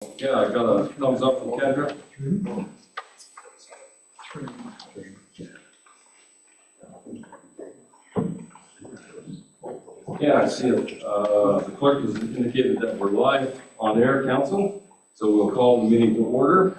Yeah, I got a thumbs up from Kendra. Yeah, I see it. The clerk has indicated that we're live on air, council, so we'll call the meeting to order.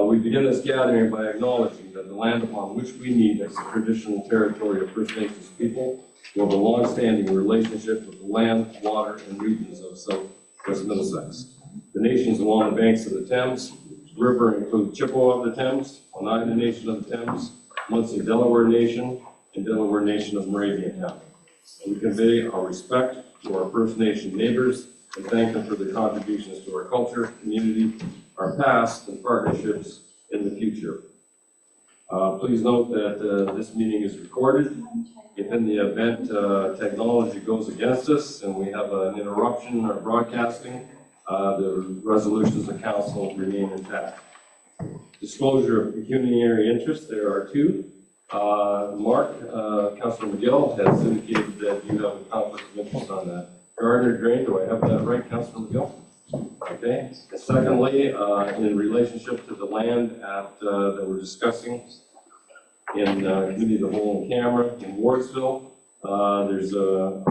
We begin this gathering by acknowledging that the land upon which we meet is the traditional territory of First Nations people who have a long-standing relationship with the land, water, and regions of Southwest Middlesex. The nations along the banks of the Thames River include Chippewa of the Thames, Oneida Nation of the Thames, Muncie Delaware Nation, and Delaware Nation of Moravian Town. We convey our respect to our First Nation neighbors and thank them for their contributions to our culture, community, our past, and partnerships in the future. Please note that this meeting is recorded. If in the event technology goes against us and we have an interruption in our broadcasting, the resolutions of council remain intact. Disclosure of pecuniary interest, there are two. Mark, Councilor McGill has indicated that you have a conflict of interest on that. Gardner Drain, do I have that right, Councilor McGill? Okay. And secondly, in relationship to the land that we're discussing in Committee of the Whole and Camera in Wardsville, there's a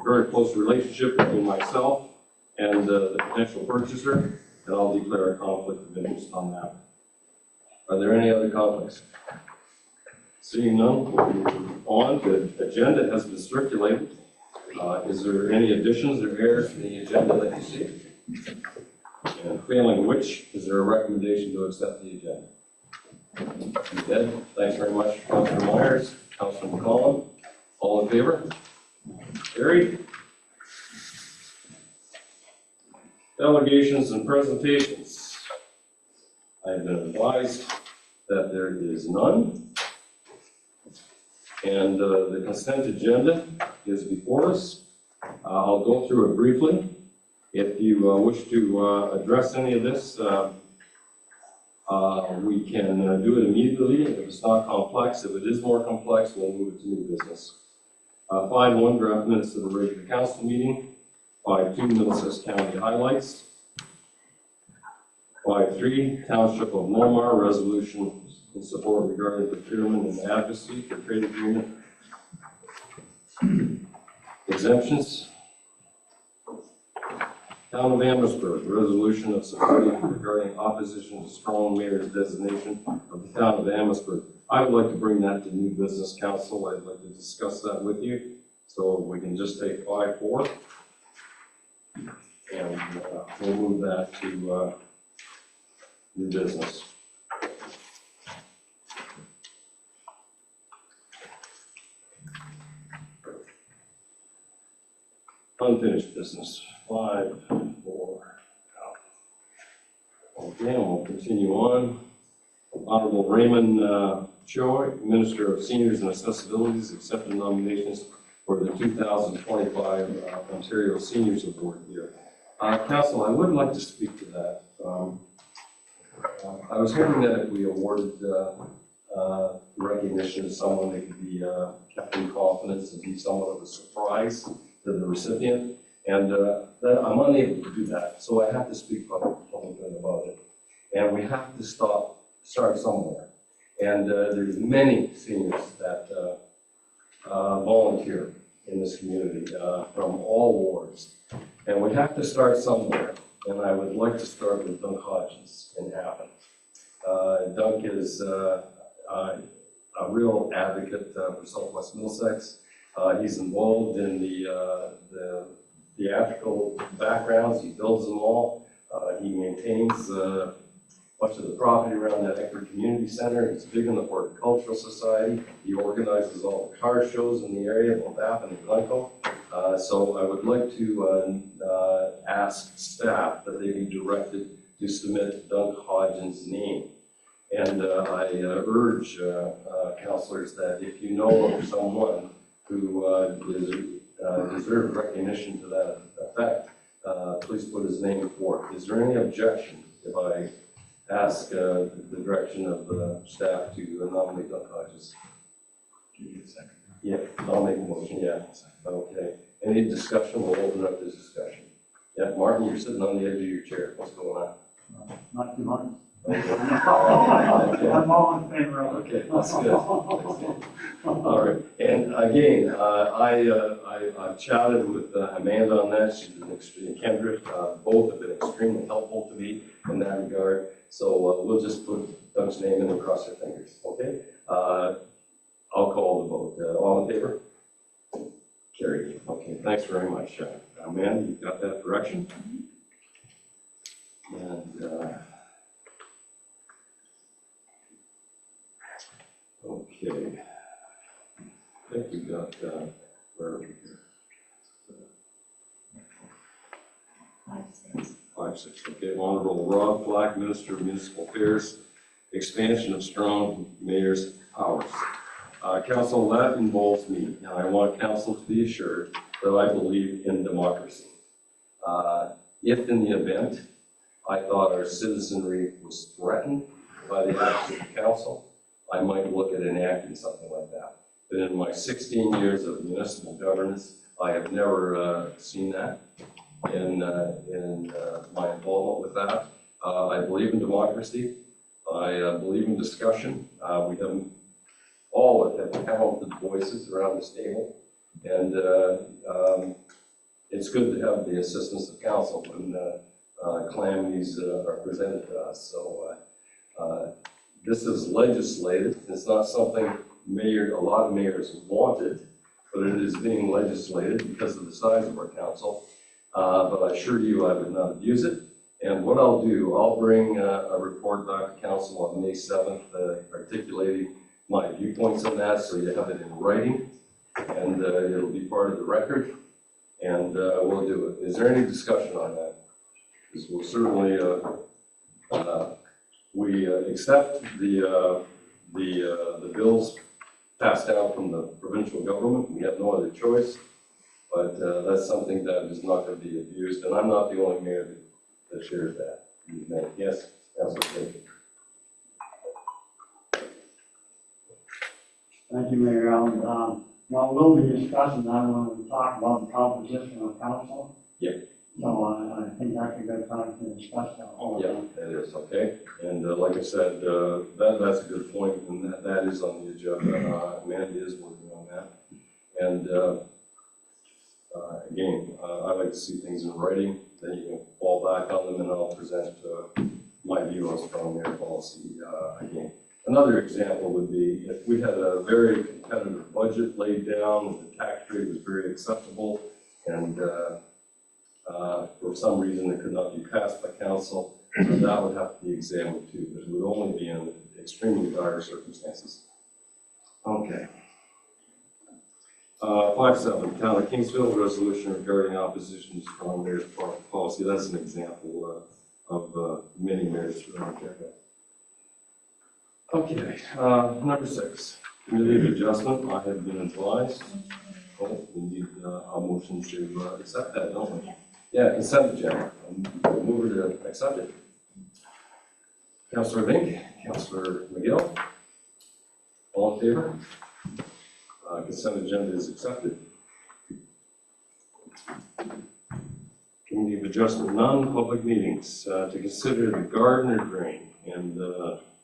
very close relationship between myself and the potential purchaser, and I'll declare a conflict of interest on that. Are there any other conflicts? Seeing none, we'll move on. The agenda has been circulated. Is there any additions or errors in the agenda that you see? And failing which, is there a recommendation to accept the agenda? You did. Thanks very much, Councilor Myers, Councilor McCollum. All in favor? Carried. Delegations and presentations. I have been advised that there is none. And the consent agenda is before us. I'll go through it briefly. If you wish to address any of this, we can do it immediately if it's not complex. If it is more complex, we'll move it to new business. 5.1, draft minutes of the regular council meeting. 5.2, Middlesex County highlights. 5.3, Township of Mulmar resolution in support regarding procurement and advocacy for trade agreement. Exemptions. Town of Amherstburg, resolution of support regarding opposition to strong mayor's designation of the town of Amherstburg. I would like to bring that to new business council. I'd like to discuss that with you. So we can just take 5.4 and we'll move that to new business. Unfinished business, 5.4. Okay, and we'll continue on. Honorable Raymond Choi, Minister of Seniors and Accessibilities, accepted nominations for the 2025 Ontario Seniors Award here. Council, I would like to speak to that. I was hoping that if we awarded recognition to someone, they could be kept in confidence and be somewhat of a surprise to the recipient, and that I'm unable to do that, so I have to speak publicly about it. And we have to start somewhere. And there's many seniors that volunteer in this community from all wards, and we have to start somewhere. And I would like to start with Dunk Hodgins in Appin. Dunk is a real advocate for Southwest Middlesex. He's involved in the theatrical backgrounds. He builds them all. He maintains much of the property around that Eckford Community Center. He's big in the Horticultural Society. He organizes all the car shows in the area, both Appin and Glencoe. So I would like to ask staff that they be directed to submit Dunk Hodgins' name. And I urge councilors that if you know of someone who deserves recognition to that effect, please put his name forth. Is there any objection if I ask the direction of the staff to nominate Dunk Hodgins? Give me a second. Yeah, I'll make a motion, yeah. Okay. Any discussion? We'll open up this discussion. Yeah, Martin, you're sitting on the edge of your chair. What's going on? not too much. Okay. I'm all in favor of it. Okay, that's good. All right, and again, I've chatted with Amanda on that. She's been extremely, Kendrick, both have been extremely helpful to me in that regard. So we'll just put Doug's name in and cross our fingers, okay? I'll call the vote. All in favor? Carried. Okay, thanks very much. Amanda, you got that correction? And okay. I think we got, where are we here? 5-6. Okay, Honorable Rob Black, Minister of Municipal Affairs, expansion of strong mayor's powers. Council, that involves me, and I want council to be assured that I believe in democracy. If in the event I thought our citizenry was threatened by the actions of the council, I might look at enacting something like that. But in my 16 years of municipal governance, I have never seen that in my involvement with that. I believe in democracy. I believe in discussion. We have all have talented voices around this table, and it's good to have the assistance of council when calamities are presented to us. So this is legislated. It's not something a lot of mayors wanted, but it is being legislated because of the size of our council. But I assure you I would not abuse it. And what I'll do, I'll bring a report back to council on May 7th, articulating my viewpoints on that, so you have it in writing, and it'll be part of the record, and we'll do it. Is there any discussion on that? Because we'll certainly, we accept the bills passed out from the provincial government. We have no other choice, but that's something that is not going to be abused, and I'm not the only mayor that shares that. Yes, Councilor King. Thank you, Mayor Allen. Well, we'll be discussing that when we talk about the composition of council. Yeah. So I think that's a good time to discuss that. Yeah, it is, okay. And like I said, that's a good point, and that is on the agenda. Amanda is working on that. And again, I like to see things in writing, then you can fall back on them, and I'll present my view on strong mayor policy again. Another example would be if we had a very competitive budget laid down, and the tax rate was very acceptable, and for some reason it could not be passed by council, that would have to be examined too, but it would only be in extremely dire circumstances. Okay. 5-7, Town of Kingsville resolution regarding opposition to strong mayor's policy. That's an example of many mayors throughout Ontario. Okay, number 6, committee of adjustment. I have been advised. Oh, we need a motion to accept that, don't we? Yeah, consent agenda. Move to accept it. Councilor Vink, Councilor McGill, all in favor? Consent agenda is accepted. Committee of adjustment, non-public meetings to consider the Gardner drain. And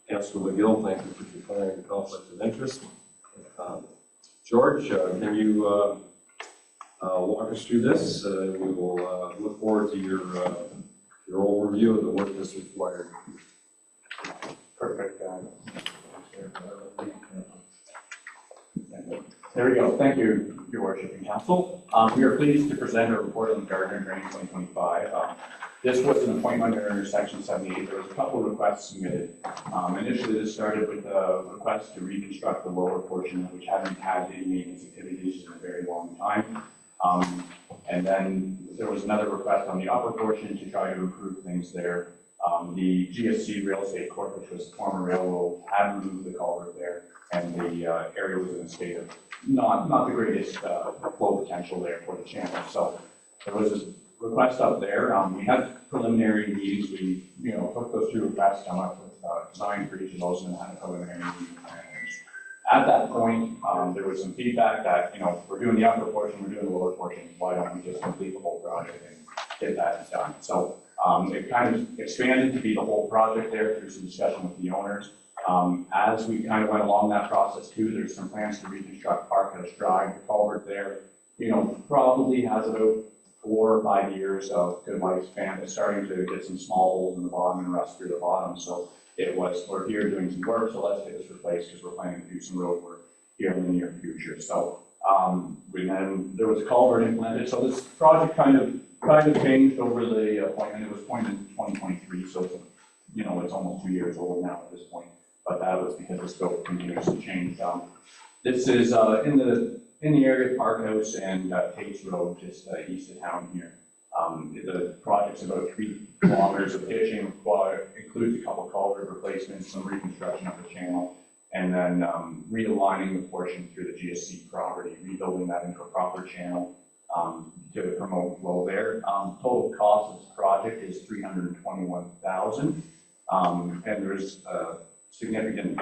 Councilor McGill, thank you for declaring a conflict of interest. George, can you walk us through this? We will look forward to your overview of the work that's required. Perfect. There we go. Thank you, Your Worship and Council. We are pleased to present a report on the Gardner Drain 2025. This was an appointment under Section 78. There was a couple of requests submitted. Initially, this started with a request to reconstruct the lower portion, which hadn't had any maintenance activities in a very long time. And then there was another request on the upper portion to try to improve things there. The GSC Real Estate Corp, which was the former railroad, had removed the culvert there, and the area was in a state of not the greatest flow potential there for the channel. So there was this request up there. We had preliminary meetings. We took those two requests, come up with design for each of those, and had a preliminary meeting. At that point, there was some feedback that we're doing the upper portion, we're doing the lower portion. Why don't we just complete the whole project and get that done? So It kind of expanded to be the whole project there through some discussion with the owners. As we kind of went along that process too, there's some plans to reconstruct Park House Drive, the culvert there, probably has about 4 or 5 years of good lifespan. It's starting to get some small holes in the bottom and rust through the bottom. So we're here doing some work, so let's get this replaced because we're planning to do some road work here in the near future. So, then there was a culvert implemented. So this project kind of changed over the appointment. It was appointed in 2023, so it's almost 2 years old now at this point. But that was because the scope continues to change. This is in the area of Park House and Tate's Road, just east of town here. The project's about 3 kilometers of ditching, includes a couple culvert replacements, some reconstruction of the channel, and then realigning the portion through the GSC property, rebuilding that into a proper channel to promote flow there. Total cost of this project is $321,000, and there's significant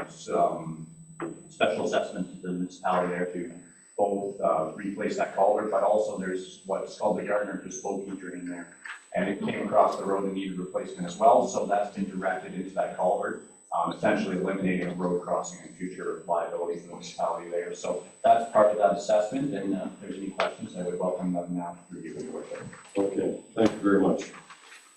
special assessment to the municipality there to both replace that culvert, but also there's what's called the Gardner bespoke drain there. And it came across the road and needed replacement as well, so that's been directed into that culvert, essentially eliminating a road crossing and future liability for the municipality there. So that's part of that assessment, and if there's any questions, I would welcome them now to review it with them. Okay, thank you very much.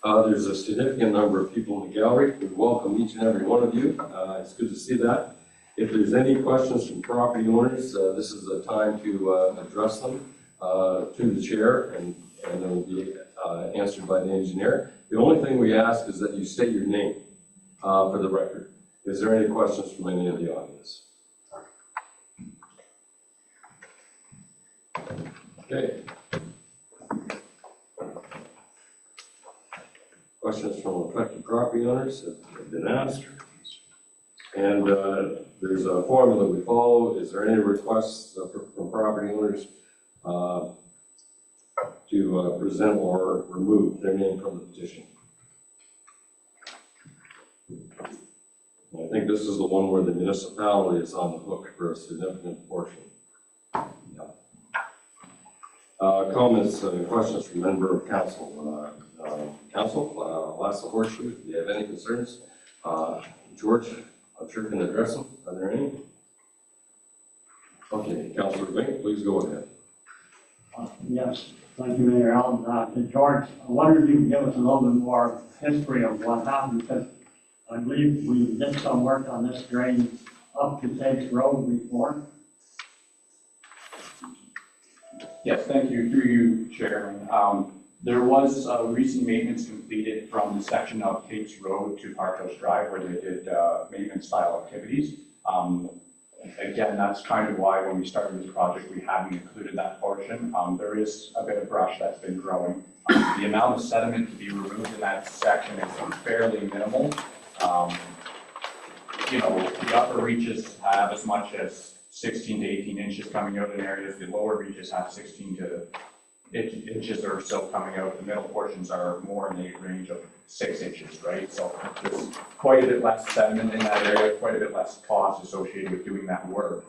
There's a significant number of people in the gallery. We welcome each and every one of you. It's good to see that. If there's any questions from property owners, this is the time to address them to the chair, and it will be answered by the engineer. The only thing we ask is that you state your name for the record. Is there any questions from any of the audience? Okay. Questions from affected property owners have been asked. And there's a formula we follow. Is there any requests from property owners to present or remove their name from the petition? I think this is the one where the municipality is on the hook for a significant portion. Yeah. Comments and questions from member of council. Council, I'll ask the horseshoe. Do you have any concerns? George, I'm sure can address them. Are there any? Okay, Councillor Vink, please go ahead. Yes, thank you, Mayor Allen. George, I wonder if you can give us a little bit more history of what happened, because I believe we did some work on this drain up to Tate's Road before. Yes, thank you. Through you, Chairman. There was recent maintenance completed from the section of Tate's Road to Park House Drive where they did maintenance style activities. Again, that's kind of why when we started this project, we hadn't included that portion. There is a bit of brush that's been growing. The amount of sediment to be removed in that section is fairly minimal. The upper reaches have as much as 16 to 18 inches coming out in areas. The lower reaches have 16 to inches or so coming out. The middle portions are more in the range of 6 inches, right? So there's quite a bit less sediment in that area, quite a bit less cost associated with doing that work.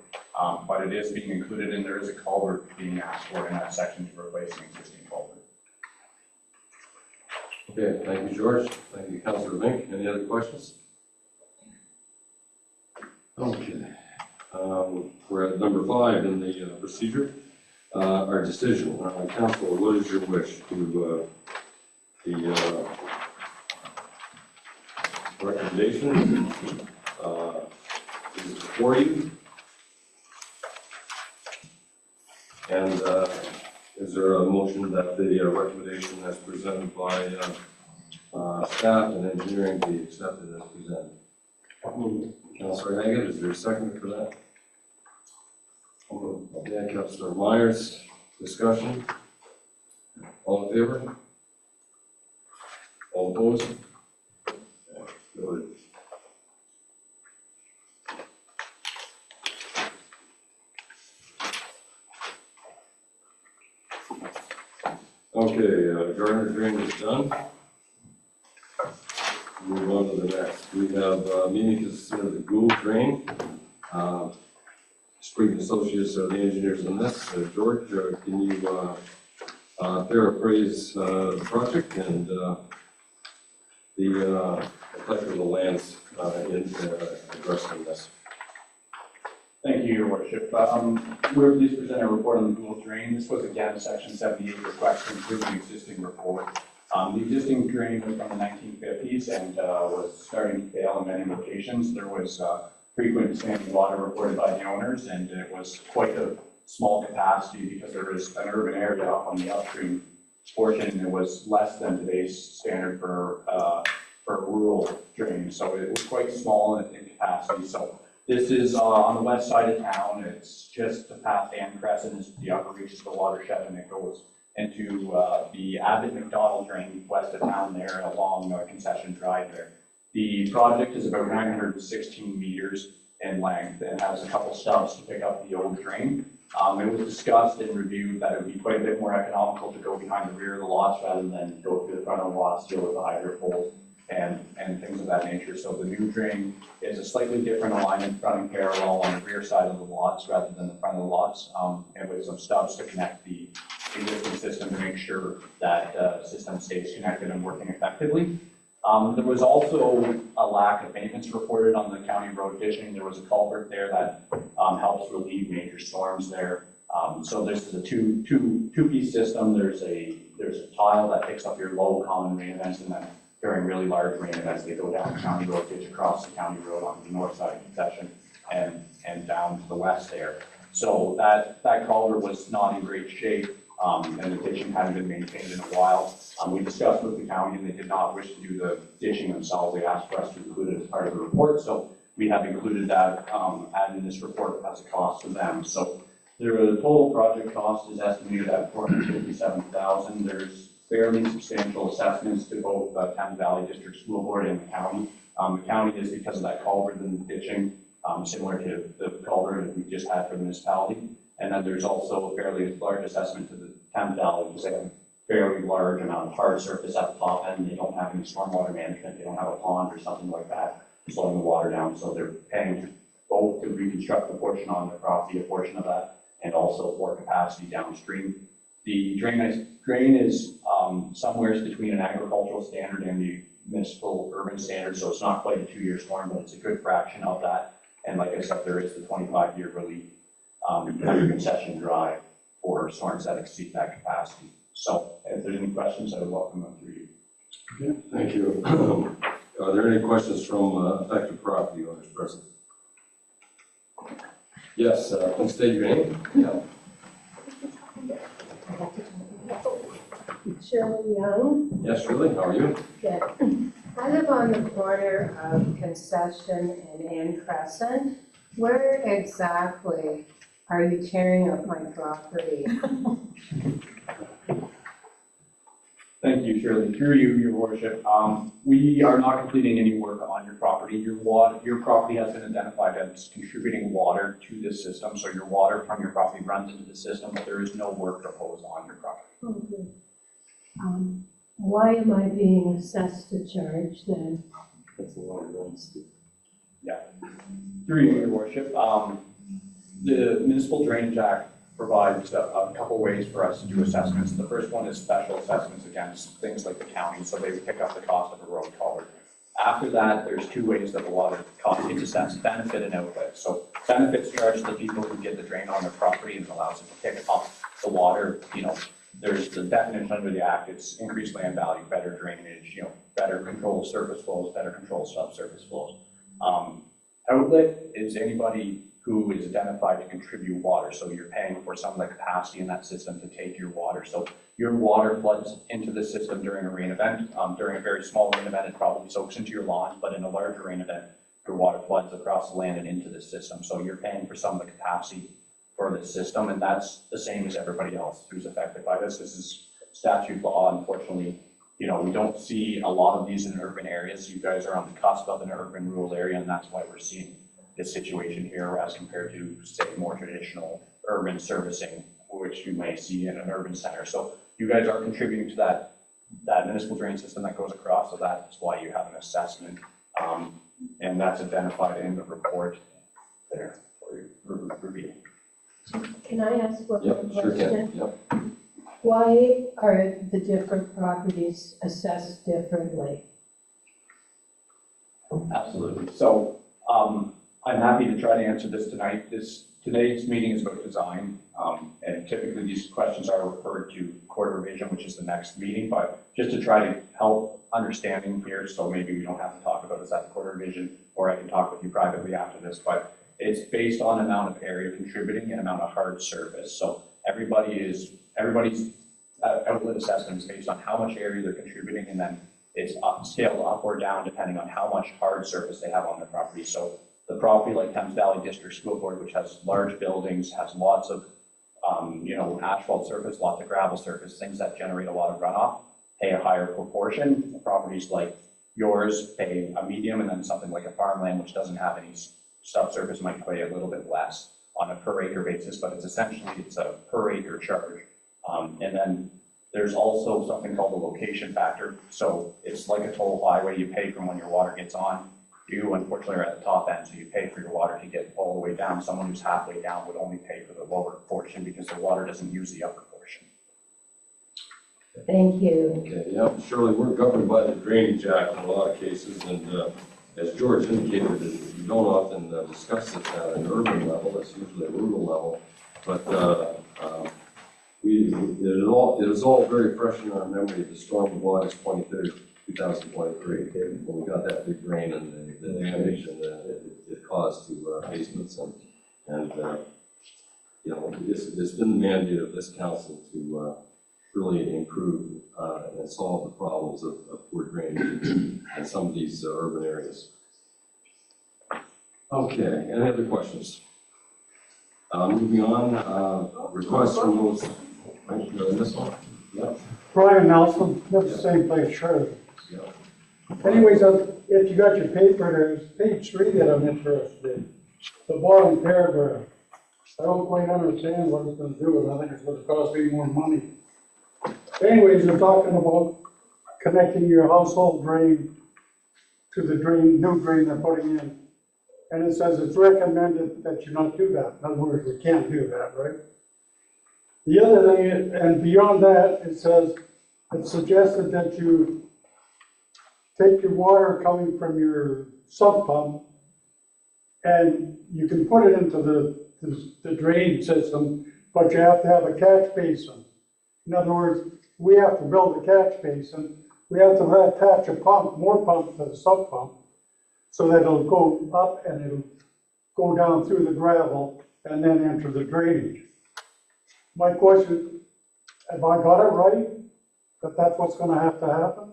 But it is being included, and there is a culvert being asked for in that section to replace an existing culvert. Okay, thank you, George. Thank you, Councillor Vink. Any other questions? Okay. We're at number 5 in the procedure. Our decision. Council, what is your wish to the recommendation is before you? And is there a motion that the recommendation as presented by staff and engineering be accepted as presented? Councillor Haggett, is there a second for that? Okay, Councillor Myers, discussion. All in favor? All opposed? Noted. Okay, Gardner drain is done. Move on to the next. We have meeting to consider the Gould drain. Spring Associates are the engineers on this. George, can you paraphrase the project and the collector of the lands in addressing this. Thank you, Your Worship. We're pleased to present a report on the Gould drain. This was again a Section 78 request to improve the existing report. The existing drain was from the 1950s and was starting to fail in many locations. There was frequent standing water reported by the owners, and it was quite a small capacity because there is an urban area up on the upstream portion. It was less than today's standard for a rural drain, so it was quite small in capacity. So this is on the west side of town. It's just the path Ann Crescent is the upper reaches of the watershed, and it goes into the Abbott McDonald drain west of town there along Concession Drive there. The project is about 916 meters in length and has a couple stubs to pick up the old drain. It was discussed and reviewed that it would be quite a bit more economical to go behind the rear of the lots rather than go through the front of the lots, deal with the hydrant poles and things of that nature. So the new drain is a slightly different alignment, running parallel on the rear side of the lots rather than the front of the lots, and with some stubs to connect the existing system to make sure that system stays connected and working effectively. There was also a lack of maintenance reported on the county road ditching. There was a culvert there that helps relieve major storms there. So this is a two-piece system. There's a tile that picks up your low common rain events, and then during really large rain events, they go down the county road ditch across the county road on the north side of Concession and down to the west there. So that culvert was not in great shape. And the ditching hadn't been maintained in a while. We discussed with the county and they did not wish to do the ditching themselves. They asked for us to include it as part of the report. So we have included that added in this report as a cost to them. So the total project cost is estimated at $457,000. There's fairly substantial assessments to both Thames Valley District School Board and the county. The county is because of that culvert and the ditching, similar to the culvert that we just had for the municipality. And then there's also a fairly large assessment to the Thames Valley because they have a fairly large amount of hard surface at the top end. They don't have any stormwater management. They don't have a pond or something like that slowing the water down. So they're paying both to reconstruct the portion on their property, a portion of that, and also for capacity downstream. The drain is somewhere between an agricultural standard and the municipal urban standard. So it's not quite a 2-year storm, but it's a good fraction of that. And like I said, there is the 25-year relief under Concession Drive for storms that exceed that capacity. So if there's any questions, I would welcome them through you. Okay, thank you. Are there any questions from affected property owners present? Yes, please state your name. Yeah. Shirley Young. Yes, Shirley, how are you? Good. I live on the corner of Concession and Ann Crescent. Where exactly are you tearing up my property? Thank you, Shirley. Through you, Your Worship. We are not completing any work on your property. Your property has been identified as contributing water to this system, so your water from your property runs into the system, but there is no work proposed on your property. Okay. Why am I being assessed a charge then? That's a lot of ones. Yeah. Through you, Your Worship. The Municipal Drainage Act provides a couple ways for us to do assessments. The first one is special assessments against things like the county, so they would pick up the cost of a road culvert. After that, there's 2 ways that the water cost gets assessed: benefit and outlet. So benefits charged to the people who get the drain on their property and allows them to pick up the water. You know, there's the definition under the act. It's increased land value, better drainage, you know, better control of surface flows, better control of subsurface flows. Outlet is anybody who is identified to contribute water. So you're paying for some of the capacity in that system to take your water. So your water floods into the system during a rain event. During a very small rain event, it probably soaks into your lawn, but in a larger rain event, your water floods across the land and into the system. So you're paying for some of the capacity for the system, and that's the same as everybody else who's affected by this. This is statute law. Unfortunately, you know, we don't see a lot of these in urban areas. You guys are on the cusp of an urban rural area, and that's why we're seeing this situation here as compared to, say, more traditional urban servicing, which you may see in an urban center. So you guys are contributing to that municipal drain system that goes across, so that's why you have an assessment, and that's identified in the report there for your review. Can I ask one more Yep, sure question? can. Yep. Why are the different properties assessed differently? Absolutely. So I'm happy to try to answer this tonight. Today's meeting is about design, and typically these questions are referred to quarter revision, which is the next meeting, but just to try to help understanding here, so maybe we don't have to talk about this at the quarter revision, or I can talk with you privately after this, but it's based on amount of area contributing and amount of hard surface. So everybody's outlet assessment is based on how much area they're contributing, and then it's scaled up or down depending on how much hard surface they have on their property. So the property like Thames Valley District School Board, which has large buildings, has lots of asphalt surface, lots of gravel surface, things that generate a lot of runoff, pay a higher proportion. The properties like yours pay a medium, and then something like a farmland, which doesn't have any subsurface, might pay a little bit less on a per acre basis, but it's a per acre charge. And then there's also something called the location factor. So it's like a toll highway. You pay from when your water gets on. You unfortunately are at the top end, so you pay for your water to get all the way down. Someone who's halfway down would only pay for the lower portion because the water doesn't use the upper portion. Thank you. Okay, yeah, Shirley, we're governed by the Drainage Act in a lot of cases, and as George indicated, you don't often discuss it at an urban level. It's usually a rural level, but it is all very fresh in our memory, the storm of August 23rd, 2023, when we got that big rain and the damage and it caused to basements, and it's been the mandate of this council to really improve and solve the problems of poor drainage in some of these urban areas. Okay, any other questions? Moving on, requests from those, this one? Yep. Brian Nelson, lives the same place, sure. Yep. Anyways, if you got your paper, there's page 3 that I'm interested in. The bottom paragraph. I don't quite understand what it's going to do, and I think it's going to cost me more money. Anyways, they're talking about connecting your household drain to the new drain they're putting in. And it says it's recommended that you not do that. In other words, we can't do that, right? The other thing is, and beyond that, it says, it's suggested that you take your water coming from your sump pump and you can put it into the drain system, but you have to have a catch basin. In other words, we have to build a catch basin. We have to attach a pump, more pump to the sump pump, so that it'll go up and it'll go down through the gravel and then enter the drainage. My question, have I got it right? That that's what's going to happen?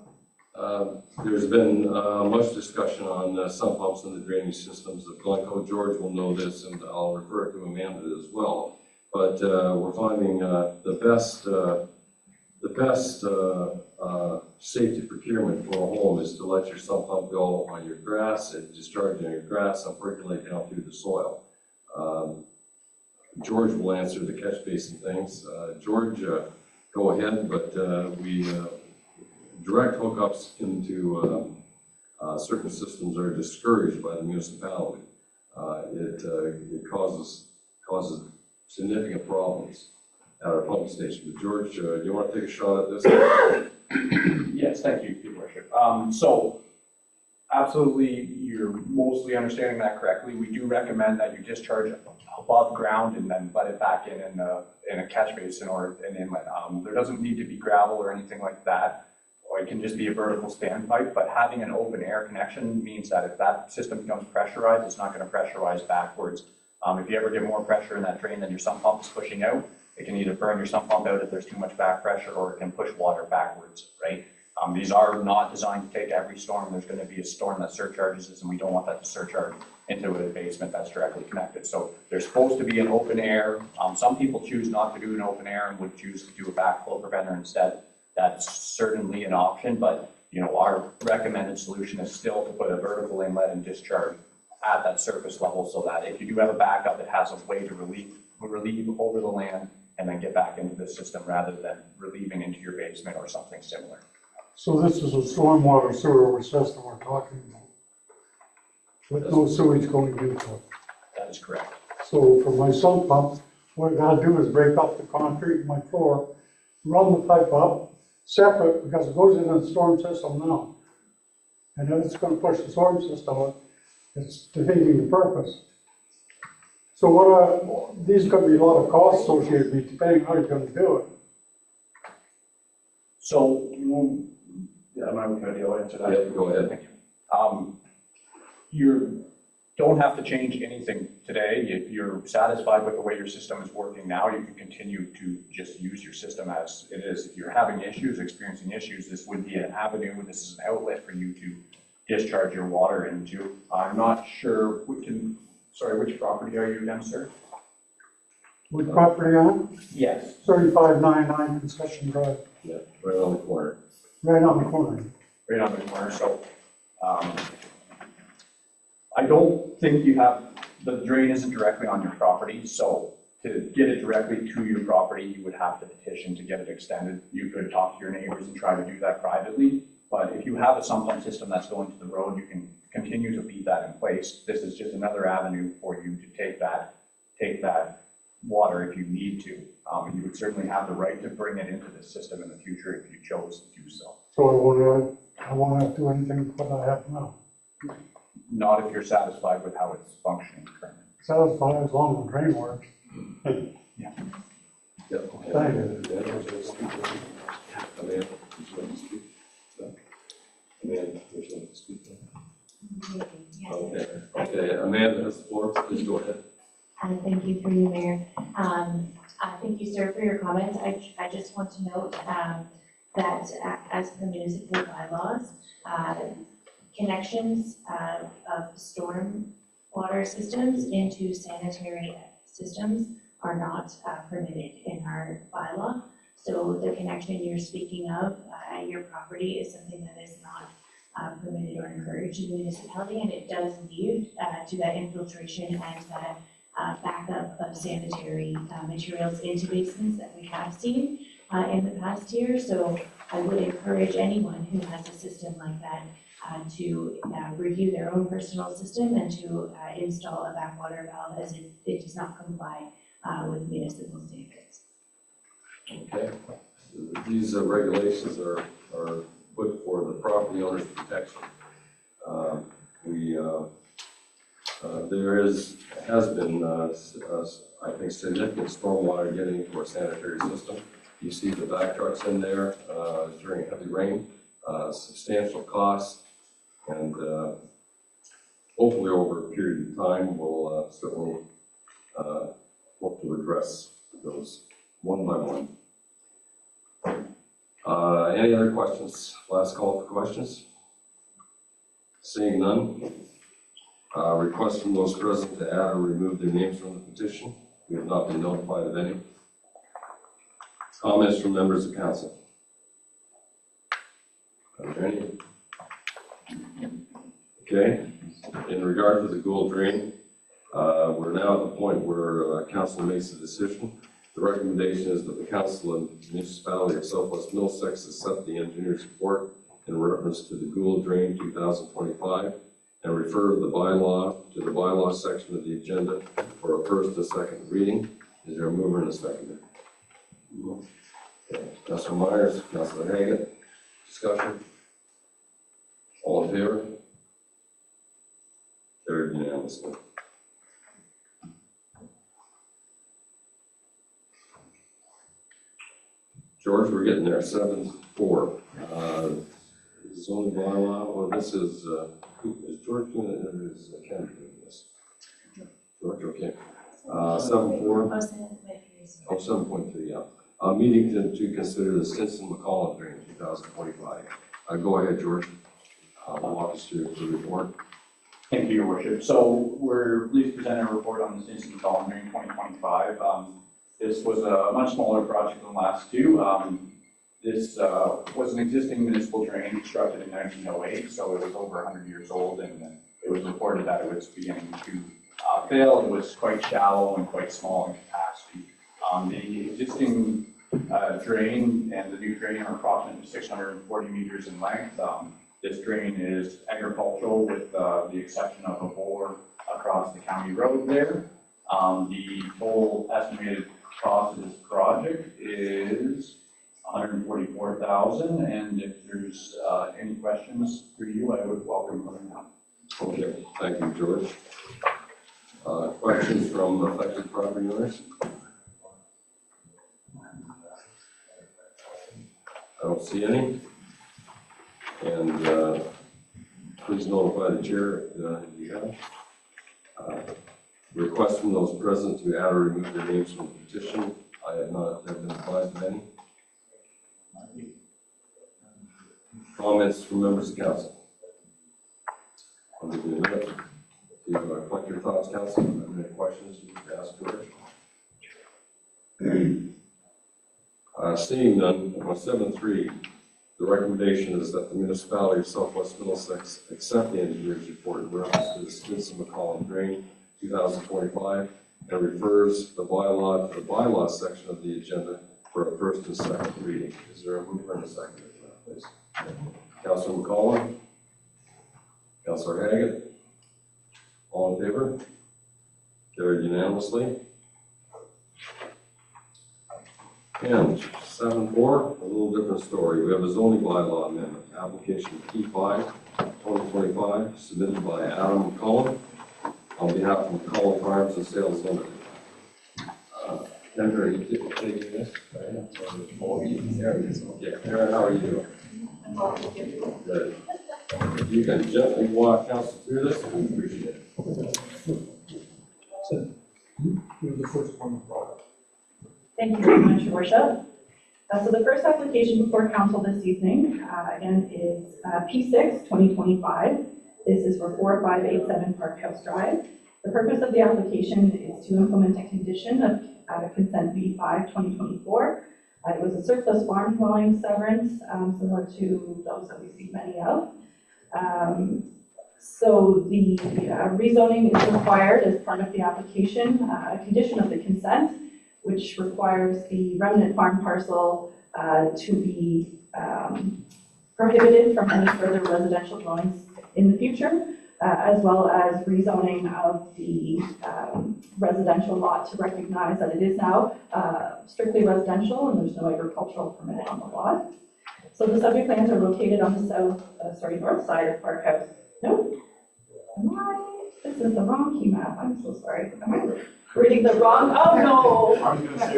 There's been much discussion on sump pumps and the drainage systems of Glencoe. George will know this, and I'll refer to Amanda as well. But we're finding the best safety procurement for a home is to let your sump pump go on your grass and discharge on your grass and percolate down through the soil. George will answer the catch basin things. George, go ahead, but direct hookups into certain systems are discouraged by the municipality. It causes significant problems at our pumping station. But George, do you want to take a shot at this? Yes, thank you, Your Worship. So absolutely, you're mostly understanding that correctly. We do recommend that you discharge above ground and then let it back in a catch basin or an inlet. There doesn't need to be gravel or anything like that, or it can just be a vertical standpipe, but having an open air connection means that if that system becomes pressurized, it's not going to pressurize backwards. If you ever get more pressure in that drain than your sump pump is pushing out, it can either burn your sump pump out if there's too much back pressure, or it can push water backwards, right? These are not designed to take every storm. There's going to be a storm that surcharges this, and we don't want that to surcharge into a basement that's directly connected. So there's supposed to be an open air. Some people choose not to do an open air and would choose to do a backflow preventer instead. That's certainly an option, but our recommended solution is still to put a vertical inlet and discharge at that surface level, so that if you do have a backup, it has a way to relieve over the land and then get back into the system rather than relieving into your basement or something similar. So this is a stormwater sewer system we're talking about, with no sewage going into it. That is correct. So for my sump pump, what I gotta do is break up the concrete in my floor, run the pipe up separate, because it goes in the storm system now. And then it's gonna push the storm system up, it's defeating the purpose. So these could be a lot of costs associated with it, depending how you're gonna do it. So, yeah, am I okay to answer that? Yeah, go ahead. Thank you. You don't have to change anything today. If you're satisfied with the way your system is working now, you can continue to just use your system as it is. If you're having issues, experiencing issues, this would be an avenue, this is an outlet for you to discharge your water into. I'm not sure, which property are you again, sir? With property on, Yes. 3599 Concession Drive, Yeah, right on the corner. right on the corner. Right on the corner, so, I don't think you have, the drain isn't directly on your property, so to get it directly to your property, you would have to petition to get it extended. You could talk to your neighbors and try to do that privately, but if you have a sump pump system that's going to the road, you can continue to feed that in place. This is just another avenue for you to take that water if you need to. You would certainly have the right to bring it into the system in the future if you chose to do so. So I won't have to do anything with what I have now. Not if you're satisfied with how it's functioning currently. Satisfied as long as the drain works. Yeah, okay. Thank you. Amanda, would you like to speak? No? Amanda, would you like to speak? Okay, Amanda has the floor, please go ahead. Thank you for you, Mayor. Thank you, sir, for your comments. I just want to note that as the municipal bylaws, connections of storm water systems into sanitary systems are not permitted in our bylaw. So the connection you're speaking of at your property is something that is not permitted or encouraged in the municipality, and it does lead to that infiltration and that backup of sanitary materials into basins that we have seen in the past year. So I would encourage anyone who has a system like that to review their own personal system and to install a backwater valve, as it does not comply with municipal standards. Okay, these regulations are put for the property owner's protection. There has been, I think, significant stormwater getting into our sanitary system. You see the back trucks in there during heavy rain, substantial costs, and hopefully over a period of time, we'll certainly hope to address those one by one. Any other questions? Last call for questions. Seeing none. Request from those present to add or remove their names from the petition. We have not been notified of any. Comments from members of council? Are there any? Okay. In regard to the Gould drain, we're now at the point where council makes a decision. The recommendation is that the council and municipality of Southwest Middlesex accept the engineer's report in reference to the Gould drain 2025 and refer the bylaw section of the agenda for a first and second reading. Is there a mover and a seconder? Okay. Councilor Myers, Councilor Hagan, discussion? All in favor? Carried unanimously. George, we're getting there, 7-4. Zoning bylaw, well, this is George doing it, or is Ken doing this? George, okay. 7-4. Oh, 7.3, yeah. Meeting to consider the Stinson-McCollum drain 2025. Go ahead, George. Walk us through the report. Thank you, Your Worship. So we're pleased to present a report on the Stinson-McCollum drain 2025. This was a much smaller project than the last two. This was an existing municipal drain constructed in 1908, so it was over 100 years old, and it was reported that it was beginning to fail. It was quite shallow and quite small in capacity. The existing drain and the new drain are approximately 640 meters in length. This drain is agricultural with the exception of a bore across the county road there. The total estimated cost of this project is 144,000, and if there's any questions for you, I would welcome them now. Okay, thank you, George. Questions from affected property owners? I don't see any. And please notify the chair if you have. Request from those present to add or remove their names from the petition. I have not been advised of any. Comments from members of council? I'll give you a minute to collect your thoughts, council. If you have any questions, you can ask George. Seeing none, on 7.3, the recommendation is that the municipality of Southwest Middlesex accept the engineer's report in reference to the Stinson McCollum Drain 2025 and refers the bylaw to the bylaw section of the agenda for a first and second reading. Is there a mover and a second for that, please? Councilor McCollum? Councilor Haggett? All in favor? Carried unanimously. And 7.4, a little different story. We have a zoning bylaw amendment, application P5 2025, submitted by Adam McCollum on behalf of McCollum Farms and Sales Limited. Kendra, are you taking this? Oh, there it is. Okay, Karen, how are you doing? Good. If you can gently walk council through this, we appreciate it. You're the first one. Thank you very much, Your Worship. So the first application before council this evening, again, is P6 2025. This is for 4587 Park House Drive. The purpose of the application is to implement a condition of consent B5 2024. It was a surplus farm dwelling severance, similar to those that we see many of. So the rezoning is required as part of the application, a condition of the consent, which requires the remnant farm parcel to be prohibited from any further residential dwellings in the future, as well as rezoning of the residential lot to recognize that it is now strictly residential and there's no agricultural permitted on the lot. So the subject lands are located on the north side of Park House. No, this is the wrong key map. I'm so sorry. I'm reading the wrong. Oh no!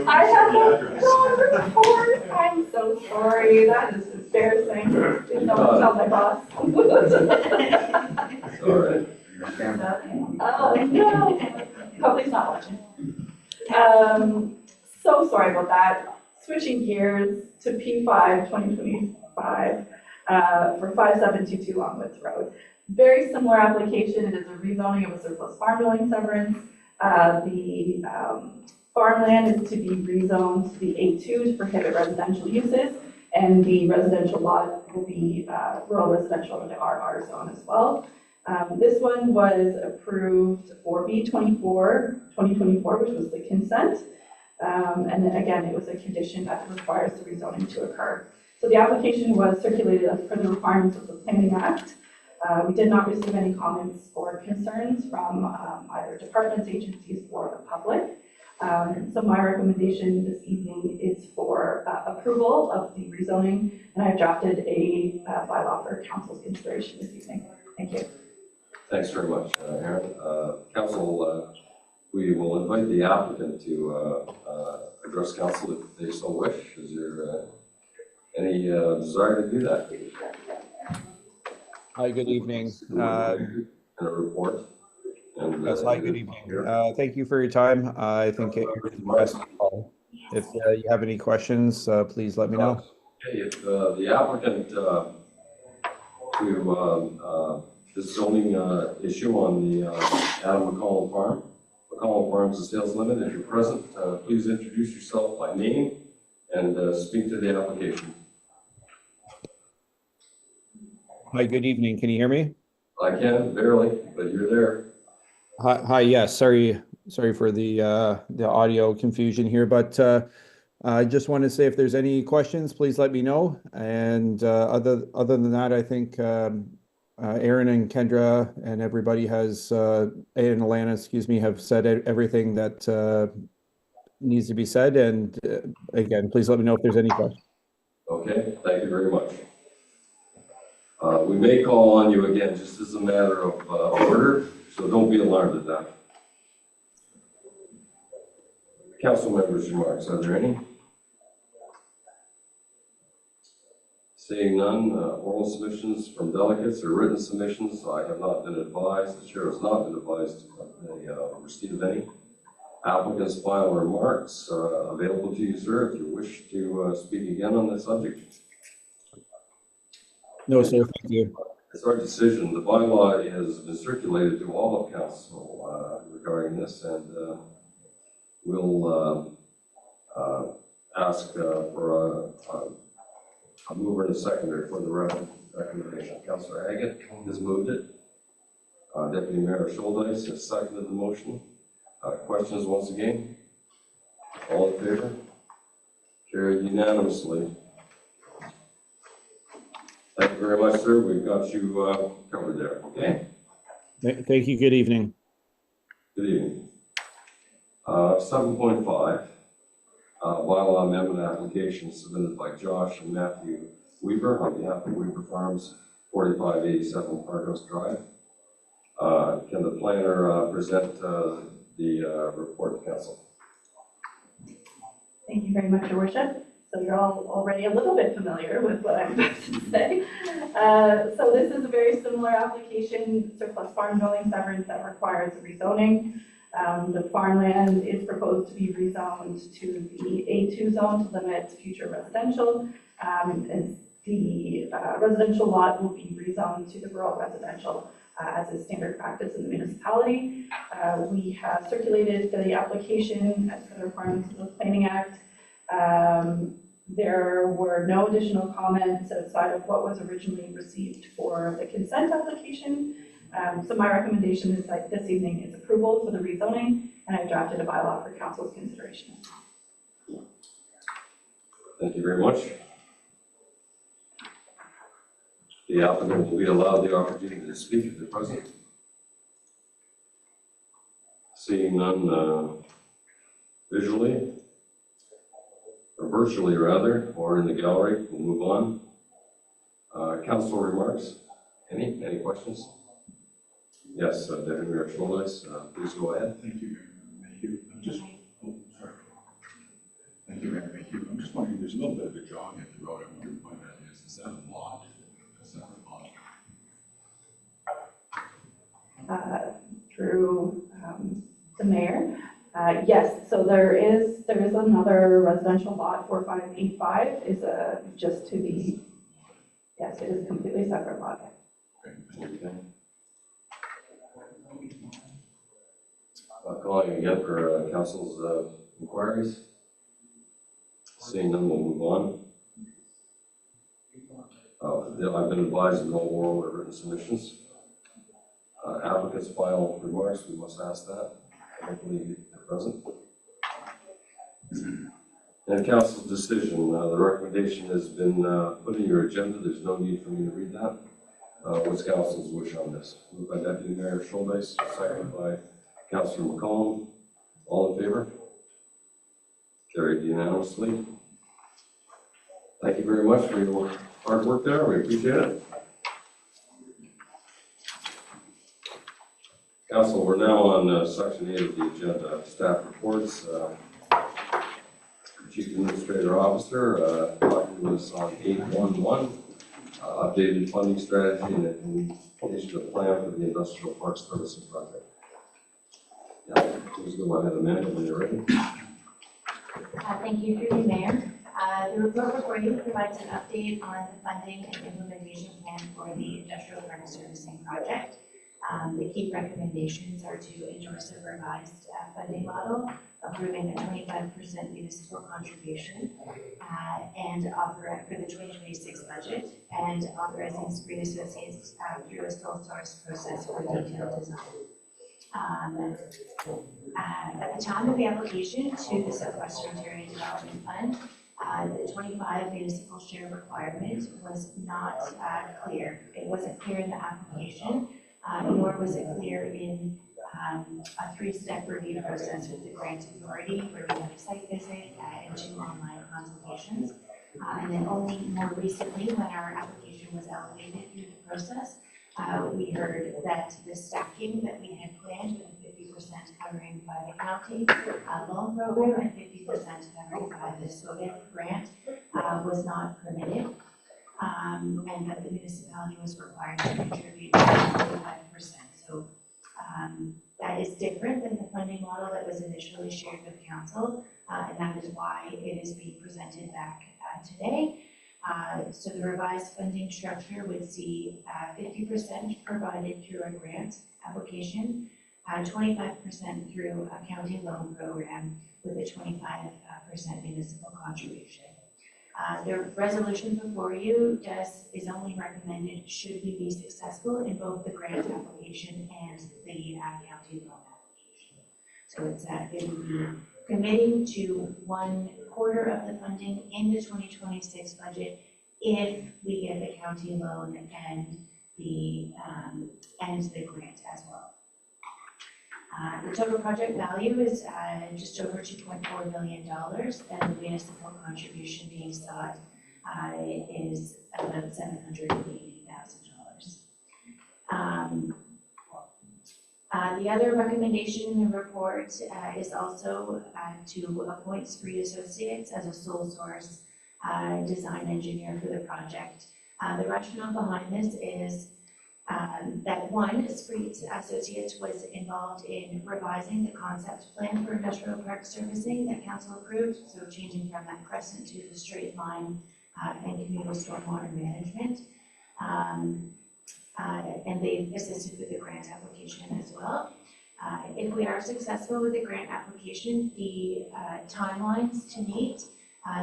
I have the wrong report. I'm so sorry. That is embarrassing. Didn't know to tell my boss. All right. Oh no! Hope he's not watching. So sorry about that. Switching gears to P5 2025 for 5722 Longwoods Road. Very similar application. It is a rezoning of a surplus farm dwelling severance. The farmland is to be rezoned to the A2 to prohibit residential uses, and the residential lot will be rural residential in the RR zone as well. This one was approved for B24 2024, which was the consent. And then again, it was a condition that requires the rezoning to occur. So the application was circulated as per the requirements of the Planning Act. We did not receive any comments or concerns from either departments, agencies, or the public. So my recommendation this evening is for approval of the rezoning, and I've drafted a bylaw for council's consideration this evening. Thank you. Thanks very much, Aaron. Council, we will invite the applicant to address council if they so wish. Is there any desire to do that? Hi, good evening. And a report. And, Yes, hi, good evening. Thank you for your time. I think you're the best call. If you have any questions, please let me know. Okay, if the applicant to this zoning issue on the Adam McCollum Farm, McCollum Farms and Sales Limited, if you're present, please introduce yourself by name and speak to the application. Hi, good evening. Can you hear me? I can, barely, but you're there. Hi, yes. Sorry for the audio confusion here, but I just want to say if there's any questions, please let me know. And other than that, I think Aaron and Kendra and everybody has, and Alana, excuse me, have said everything that needs to be said. And again, please let me know if there's any questions. Okay, thank you very much. We may call on you again, just as a matter of order, so don't be alarmed at that. Council members' remarks, are there any? Seeing none, oral submissions from delegates or written submissions, I have not been advised, the chair has not been advised of receipt of any. Applicants' final remarks available to you, sir, if you wish to speak again on this subject. No, sir, thank you. It's our decision. The bylaw has been circulated to all of council regarding this, and we'll ask for a mover and a seconder for the recommendation. Councillor Haggett has moved it. Deputy Mayor Schuldeis has seconded the motion. Questions once again? All in favor? Carried unanimously. Thank you very much, sir. We've got you covered there, okay? Thank you. Good evening. Good evening. 7.5, bylaw amendment application submitted by Josh and Matthew Weaver on behalf of Weaver Farms, 4587 Parkhouse Drive. Can the planner present the report to council? Thank you very much, Your Worship. So you're all already a little bit familiar with what I'm about to say. So this is a very similar application, surplus farm dwelling severance that requires a rezoning. The farmland is proposed to be rezoned to the A2 zone to limit future residential. And the residential lot will be rezoned to the rural residential as is standard practice in the municipality. We have circulated the application as per the requirements of the Planning Act. There were no additional comments outside of what was originally received for the consent application. So my recommendation is that this evening is approval for the rezoning, and I've drafted a bylaw for council's consideration. Thank you very much. The applicant will be allowed the opportunity to speak if they're present. Seeing none visually, or virtually rather, or in the gallery, we'll move on. Council remarks? Any questions? Yes, Deputy Mayor Schuldeis, please go ahead. Thank you, Mayor. Thank you. Sorry. Thank you, Mayor. Thank you. I'm just wondering, there's a little bit of a jog in the road. I wonder why that is. Is that a lot? Is that a lot? Through the mayor. Yes, so there is another residential lot, 4585 is just to the, yes, it is a completely separate lot. Okay. Calling again for council's inquiries. Seeing none, we'll move on. I've been advised of no oral or written submissions. Applicants' final remarks, we must ask that. I don't believe they're present. And council's decision, the recommendation has been put in your agenda. There's no need for me to read that. What's council's wish on this? Moved by Deputy Mayor Schuldeis, seconded by Councillor McCollum. All in favor? Carried unanimously. Thank you very much for your hard work there. We appreciate it. Council, we're now on section 8 of the agenda, staff reports. Chief Administrator Officer talking to us on 811, updated funding strategy and implementation of the plan for the Industrial Park Servicing Project. Yeah, please go ahead, Amanda, when you're ready. Thank you, through the Mayor. The report before you provides an update on the funding and implementation plan for the Industrial Park Servicing Project. The key recommendations are to endorse a revised funding model, approving a 25% municipal contribution and authorize for the 2026 budget, and authorizing Spring Associates through a sole source process for detailed design. At the time of the application to the Southwestern Ontario Development Fund, the 25 municipal share requirement was not clear. It wasn't clear in the application, nor was it clear in a 3-step review process with the grant authority, where we had a site visit and 2 online consultations. And then only more recently, when our application was elevated through the process, we heard that the stacking that we had planned with 50% covering by the county loan program and 50% covering by the SODIP grant was not permitted. And that the municipality was required to contribute 25%. So that is different than the funding model that was initially shared with council, and that is why it is being presented back today. So the revised funding structure would see 50% provided through a grant application, 25% through a county loan program with a 25% municipal contribution. The resolution before you is only recommended should we be successful in both the grant application and the county loan application. So it would be committing to 1/4 of the funding in the 2026 budget if we get the county loan and the grant as well. The total project value is just over $2.4 million, and the municipal contribution being sought is about $780,000. The other recommendation in the report is also to appoint Spree Associates as a sole source design engineer for the project. The rationale behind this is that one, Spree Associates was involved in revising the concept plan for industrial park servicing that council approved, so changing from that crescent to the straight line and communal stormwater management. And they've assisted with the grant application as well. If we are successful with the grant application, the timelines to meet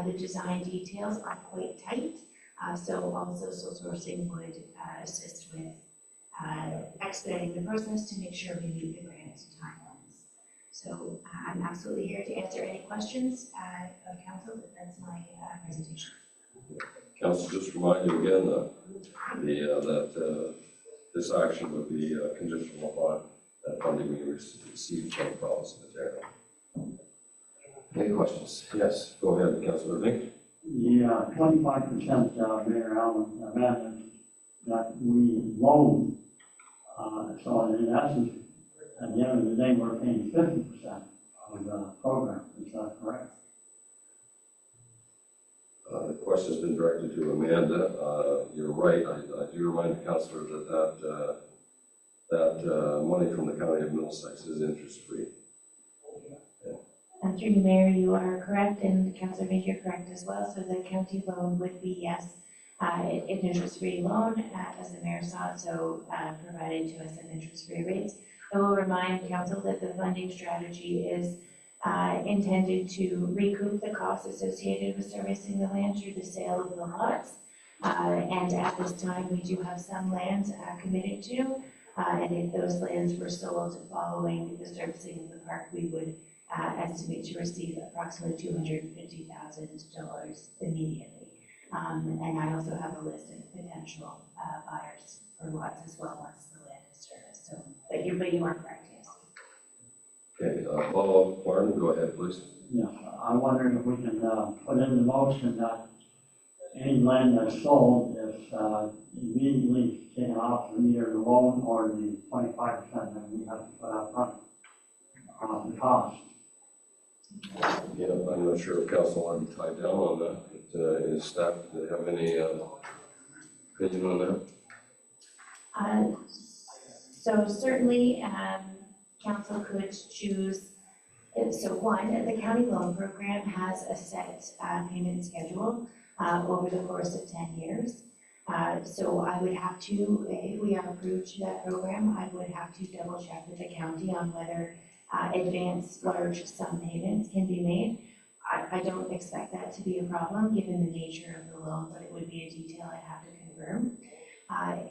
the design details are quite tight. So also sole sourcing would assist with expediting the process to make sure we meet the grant timelines. So I'm absolutely here to answer any questions of council, but that's my presentation. Council, just remind you again that this action would be conditional upon that funding we received from the province of Ontario. Any questions? Yes, go ahead, Councilor Vink. Yeah, 25%, Mayor Allen, amendment that we loan. So in essence, at the end of the day, we're paying 50% of the program. Is that correct? The question's been directed to Amanda. You're right. I do remind the councillor that money from the county of Middlesex is interest-free. Through you, Mayor, you are correct, and Councillor Vink, you're correct as well. So the county loan would be, yes, an interest-free loan, as the Mayor saw, so provided to us at interest-free rates. I will remind council that the funding strategy is intended to recoup the costs associated with servicing the land through the sale of the lots. And at this time, we do have some lands committed to, and if those lands were sold following the servicing of the park, we would estimate to receive approximately $250,000 immediately. And I also have a list of potential buyers for lots as well once the land is serviced. So, but you are correct, yes. Okay, follow-up, Martin, go ahead, please. Yeah, I'm wondering if we can put in the motion that any land that's sold is immediately taken off from either the loan or the 25% that we have to put up front on the cost. Yeah, I'm not sure if council want to be tied down on that, but is staff, do they have any opinion on that? So certainly, council could choose. So one, the county loan program has a set payment schedule over the course of 10 years. So I would have to, if we are approved to that program, I would have to double check with the county on whether advanced large sum payments can be made. I don't expect that to be a problem given the nature of the loan, but it would be a detail I'd have to confirm.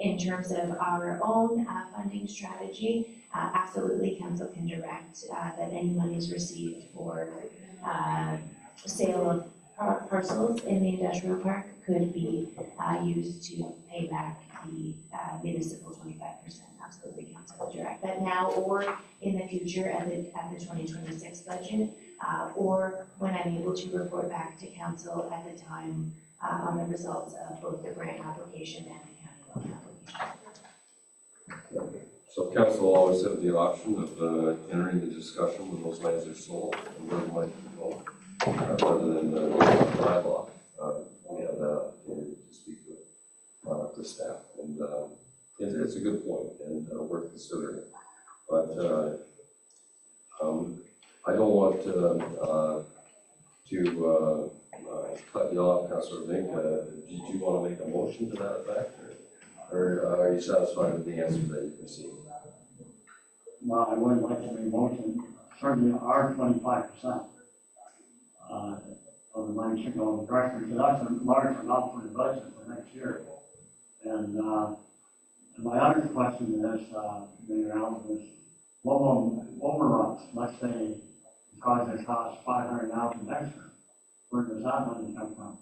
In terms of our own funding strategy, absolutely council can direct that any monies received for sale of parcels in the industrial park could be used to pay back the municipal 25%. Absolutely, council will direct that now or in the future at the 2026 budget, or when I'm able to report back to council at the time on the results of both the grant application and the county loan application. So council will always have the option of entering the discussion when those lands are sold and where the money can go. Rather than the bylaw, we have that opportunity to speak with the staff. And it's a good point and worth considering. But I don't want to cut you off, Councilor Link. Did you want to make a motion to that effect? Or are you satisfied with the answer that you received? Well, I would like to make a motion, certainly our 25%. Of the money should go in the director, because that's a large amount for the budget for next year. And my other question is, Mayor Allen, is what will overruns, let's say, the project costs $500,000 extra, where does that money come from?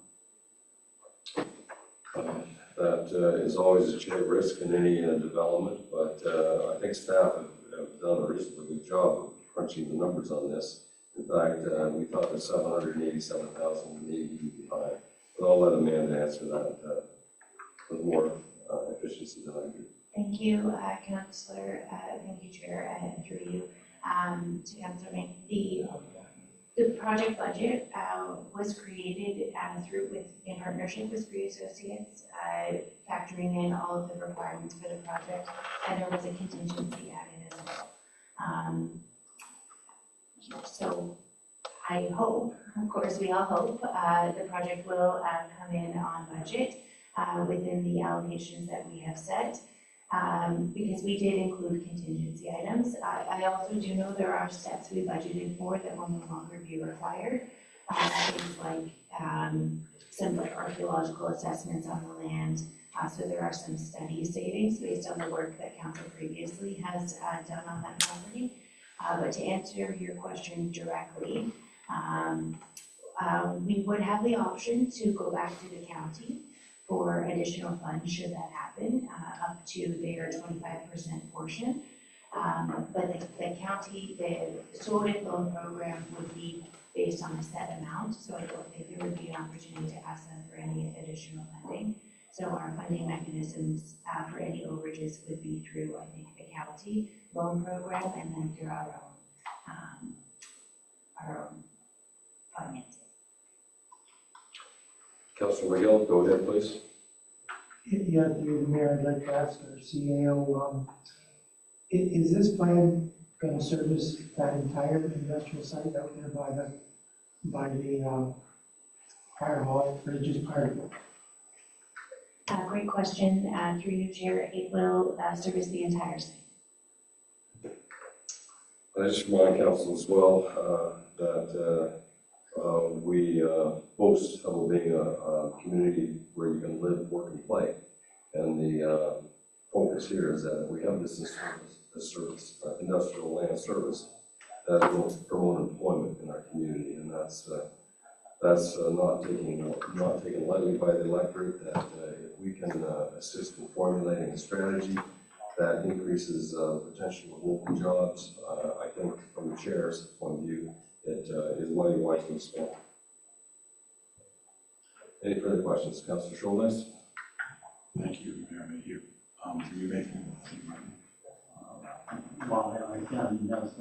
That is always a risk in any development, but I think staff have done a reasonably good job of crunching the numbers on this. In fact, we thought that 787,000 may be behind, but I'll let Amanda answer that with more efficiency than I do. Thank you, Councillor. Thank you, Chair, and through you to Councillor Mink. The project budget was created in partnership with Free Associates, factoring in all of the requirements for the project, and there was a contingency added as well. So I hope, of course, we all hope, the project will come in on budget within the allocations that we have set. Because we did include contingency items. I also do know there are steps we budgeted for that will no longer be required. Things like some archaeological assessments on the land. So there are some study savings based on the work that council previously has done on that property. But to answer your question directly, we would have the option to go back to the county for additional funds should that happen, up to their 25% portion. But the county, the sorted loan program would be based on a set amount, so I don't think there would be an opportunity to ask them for any additional funding. So our funding mechanisms for any overages would be through, I think, the county loan program and then through our own finances. Councilor McGill, go ahead, please. Yeah, through the mayor, I'd like to ask our CAO, is this plan going to service that entire industrial site out there by the fire hall, or just part of it? Great question. Through you, Chair, it will service the entire site. I just remind council as well that we boast of being a community where you can live, work, and play. And the focus here is that we have this industrial land service that will promote employment in our community, and that's not taken lightly by the electorate. That if we can assist in formulating a strategy that increases potential of local jobs, I think from the chair's point of view, it is money wisely spent. Any further questions, Councilor Scholness? Thank you, Mayor Mayhew. Can you make Well, again, that's,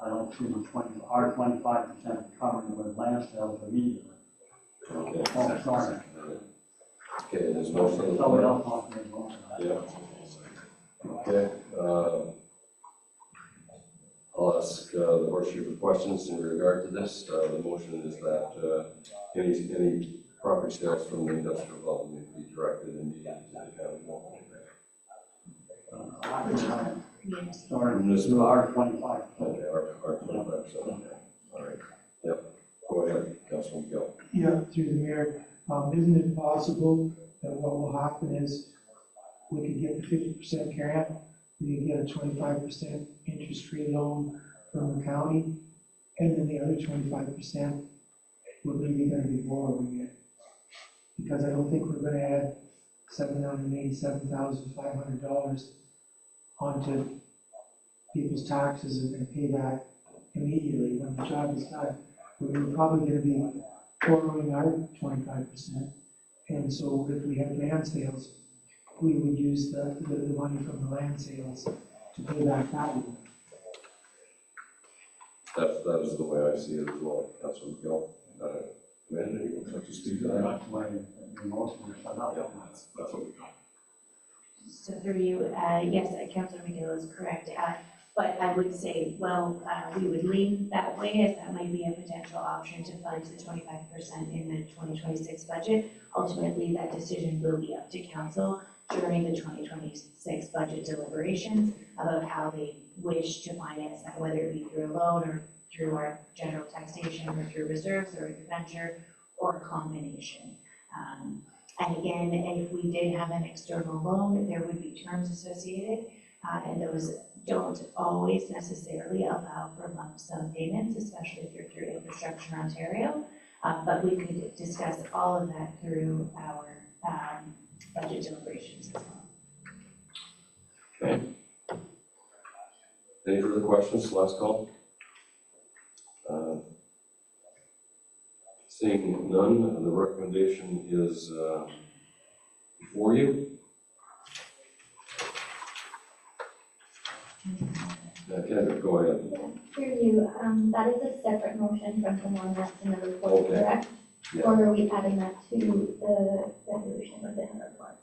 I don't see the our 25% covering with land sales immediately. Okay. Oh, sorry. Okay, there's no further. Someone else wants to make a motion. Yeah. Okay. I'll ask the horseshoe for questions in regard to this. The motion is that any property sales from the industrial development be directed immediately to the county local. Yes. Sorry, to our 25%. Okay, our 25%. Okay. All right. Yep. Go ahead, Councilman Gill. Yeah, through the mayor, isn't it possible that what will happen is we could get the 50% grant, we could get a 25% interest-free loan from the county, and then the other 25% would maybe going to be borrowing it. Because I don't think we're going to add $787,500 onto people's taxes and pay that immediately when the job is done. We're probably going to be borrowing our 25%. And so if we had land sales, we would use the money from the land sales to pay back that loan. That is the way I see it as well, Councilor McGill. Amanda, you would like to speak to that? That's the way the motion is set up. Yeah, that's what we got. So through you, yes, Councilor McGill is correct. But I would say, well, we would lean that way, as that might be a potential option to fund the 25% in the 2026 budget. Ultimately, that decision will be up to council during the 2026 budget deliberations about how they wish to finance that, whether it be through a loan or through our general taxation or through reserves or a debenture or a combination. And again, if we did have an external loan, there would be terms associated, and those don't always necessarily allow for lump sum payments, especially if you're through Infrastructure Ontario. But we could discuss all of that through our budget deliberations as well. Okay. Any further questions? Last call. Seeing none, the recommendation is before you. Kendra, go ahead. Through you, that is a separate motion from the one that's in the report, Okay. correct? Yeah. Or are we adding that to the resolution within the report?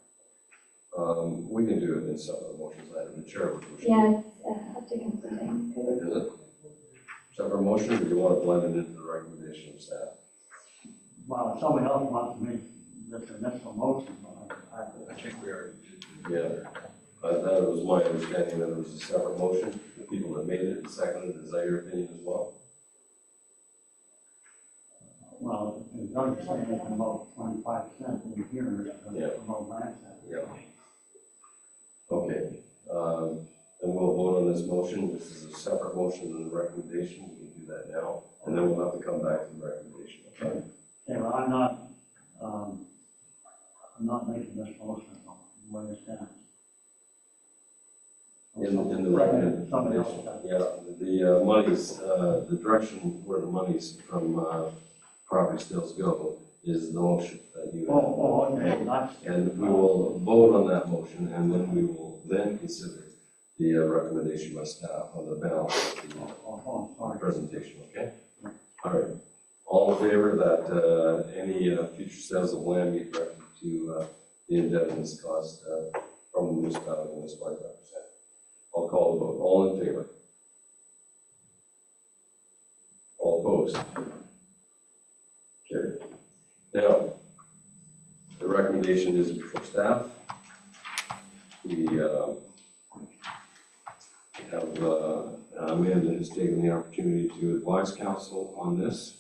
We can do it in separate motions. Item the chair. Yeah, it's up to considering. Is it? Separate motion, or do you want to blend it into the recommendation of staff? Well, if someone else wants to make this initial motion, I think we already. Yeah. That was my understanding, that it was a separate motion. The people that made it and seconded, is that your opinion as well? Well, it's going to say anything about 25% in here, Yeah. about land sales. Yeah. Okay, then we'll vote on this motion. This is a separate motion than the recommendation. We can do that now, and then we'll have to come back to the recommendation, okay? Yeah, well, I'm not making this motion, you understand? In the recommendation, Somebody else does. yeah, the monies, the direction where the monies from, property sales go is the motion that you. Okay, that's. And we will vote on that motion, and then we will then consider the recommendation by staff on the balance of the Sorry. presentation, okay? All right. All in favor that any future sales of land be directed to the indebtedness cost from the municipality in this 25%? I'll call the vote. All in favor? All opposed? Carried. Now, the recommendation is before staff. We have Amanda has taken the opportunity to advise council on this.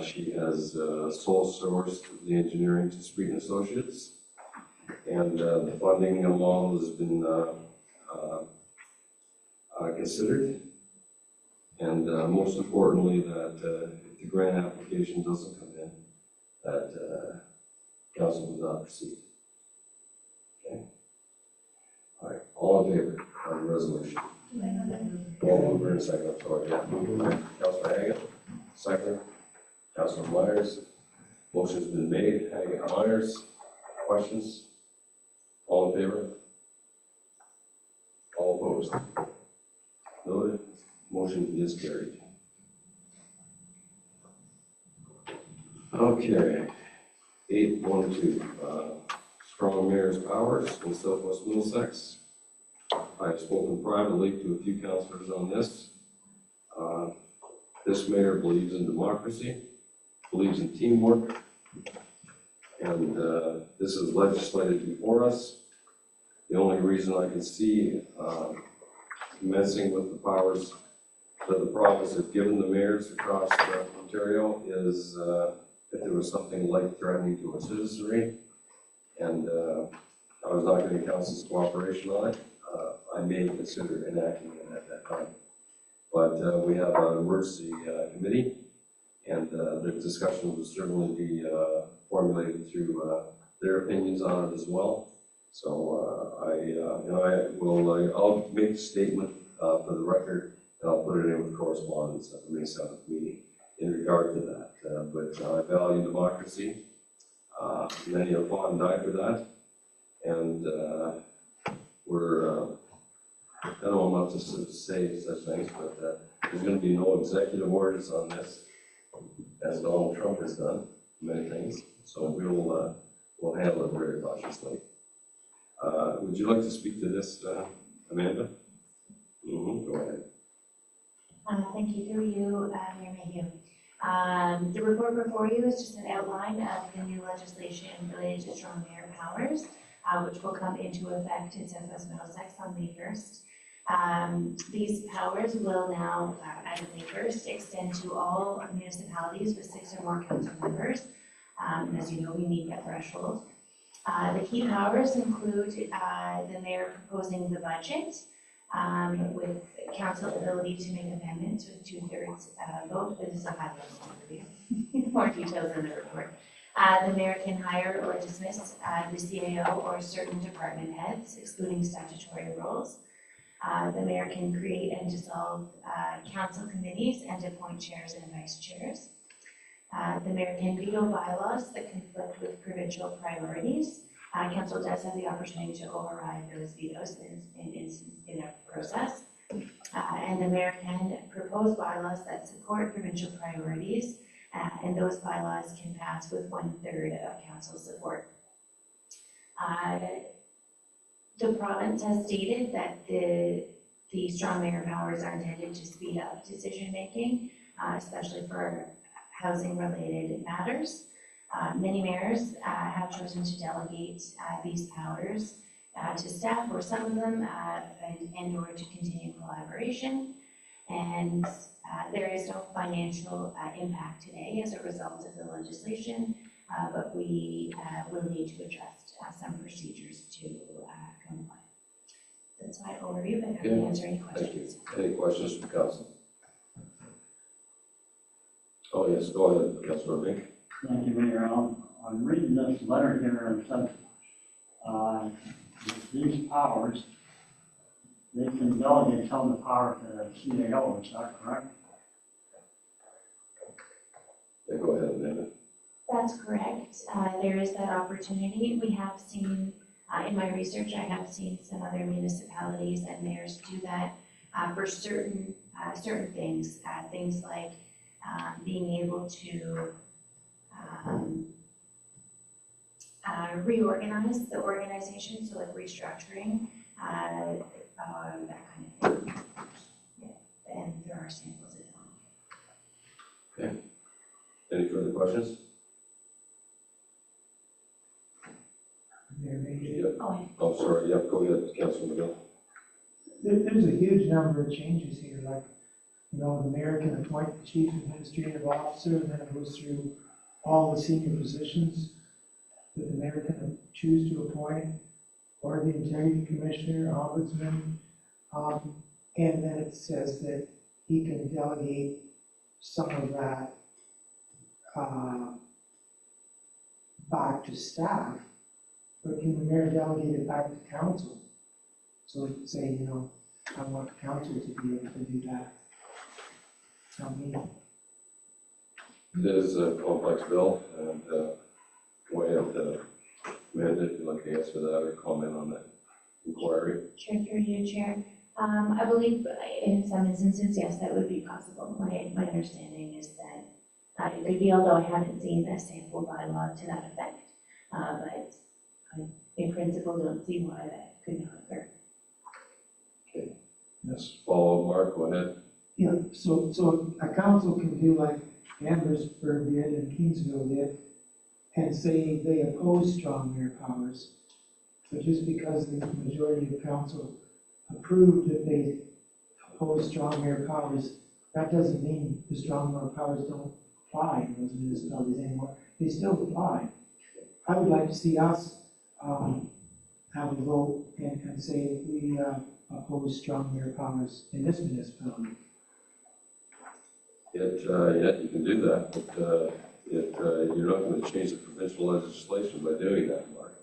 She has sole sourced the engineering to Street and Associates, and the funding along has been considered, and most importantly, that if the grant application doesn't come in, that council will not proceed. Okay. All right. All in favor of the resolution? All mover and second. Sorry, yeah. Councilor Hagan, second. Councilor Myers. Motion's been made. Hagan, Myers. Questions? All in favor? All opposed? Noted. Motion is carried. Okay. 812. Strong mayor's powers in Southwest Middlesex. I've spoken privately to a few councillors on this. This mayor believes in democracy, believes in teamwork, and this is legislated before us. The only reason I can see messing with the powers that the province has given the mayors across Ontario is if there was something life-threatening to our citizenry, and I was not getting council's cooperation on it, I may consider enacting it at that time. But we have an emergency committee, and the discussion will certainly be formulated through their opinions on it as well. So I'll make a statement for the record, and I'll put it in with correspondence at the May 7th meeting. in regard to that. But I value democracy. Many have fought and died for that. And I don't know how much to say such things, but there's going to be no executive orders on this, as Donald Trump has done many things. So we'll handle it very cautiously. Would you like to speak to this, Amanda? Go ahead. Thank you, through you, Mayor Mayhew. The report before you is just an outline of the new legislation related to strong mayor powers, which will come into effect in Southwest Middlesex on May 1st. These powers will now, as of May 1st, extend to all municipalities with 6 or more council members. As you know, we meet that threshold. The key powers include the mayor proposing the budget, with council ability to make amendments with 2/3 vote. This is a high level overview. More details in the report. The mayor can hire or dismiss the CAO or certain department heads, excluding statutory roles. The mayor can create and dissolve council committees and appoint chairs and vice chairs. The mayor can veto bylaws that conflict with provincial priorities. Council does have the opportunity to override those vetoes in a process. And the mayor can propose bylaws that support provincial priorities, and those bylaws can pass with 1/3 of council support. The province has stated that the strong mayor powers are intended to speed up decision-making, especially for housing-related matters. Many mayors have chosen to delegate these powers to staff, or some of them, and or to continue collaboration. And there is no financial impact today as a result of the legislation, but we will need to adjust some procedures to comply. That's my overview, but happy to answer any questions. Thank you. Any questions from council? Oh, yes, go ahead, Councilor Mink. Thank you, Mayor. I'm reading this letter here and it says, with these powers, they can delegate some of the power to the CAO, is that correct? Yeah, go ahead, Amanda. That's correct. There is that opportunity. We have seen, in my research, I have seen some other municipalities and mayors do that for certain things. Things like being able to reorganize the organization, so like restructuring, that kind of thing. Yeah, and there are samples of it. Okay. Any further questions? Yep. Oh, sorry. Yep. Go ahead, Councilor McGill. There's a huge number of changes here, like, you know, the mayor can appoint the chief administrative officer, and then it goes through all the senior positions that the mayor can choose to appoint, or the integrity commissioner, ombudsman, and then it says that he can delegate some of that back to staff, but can the mayor delegate it back to council? So say, you know, I want council to be able to do that. Not me. It is a complex bill, and go ahead, Amanda, if you'd like to answer that or comment on that inquiry. Sure, through you, Chair. I believe in some instances, yes, that would be possible. My understanding is that it could be, although I haven't seen a sample bylaw to that effect. But I, in principle, don't see why that could not occur. Okay. Yes. Follow, Mark, go ahead. Yeah, so a council can do like Amherstburg did and Kingsville did, and say they oppose strong mayor powers. But just because the majority of council approved that they oppose strong mayor powers, that doesn't mean the strong mayor powers don't apply in those municipalities anymore. They still apply. I would like to see us have a vote and say we oppose strong mayor powers in this municipality. Yet you can do that, but you're not going to change the provincial legislation by doing that, Mark.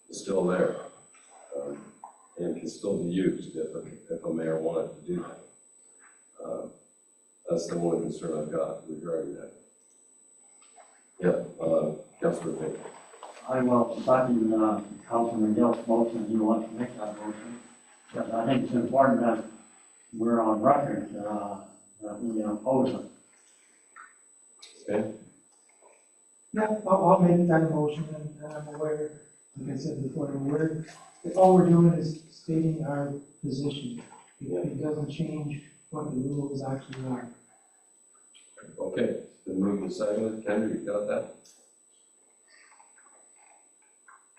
It's still there, and can still be used if a mayor wanted to do that. That's the only concern I've got regarding that. Yeah, Councilor Baker. I will second, Councilman Gill's motion, he wants to make that motion. Because I think it's important that we're on record, that we oppose it. Okay, Yeah, I'll make that motion, and I'm aware, like I said before, all we're doing is stating our position. It doesn't change what the rules actually are. okay, it's been moved and seconded. Kendra, you got that?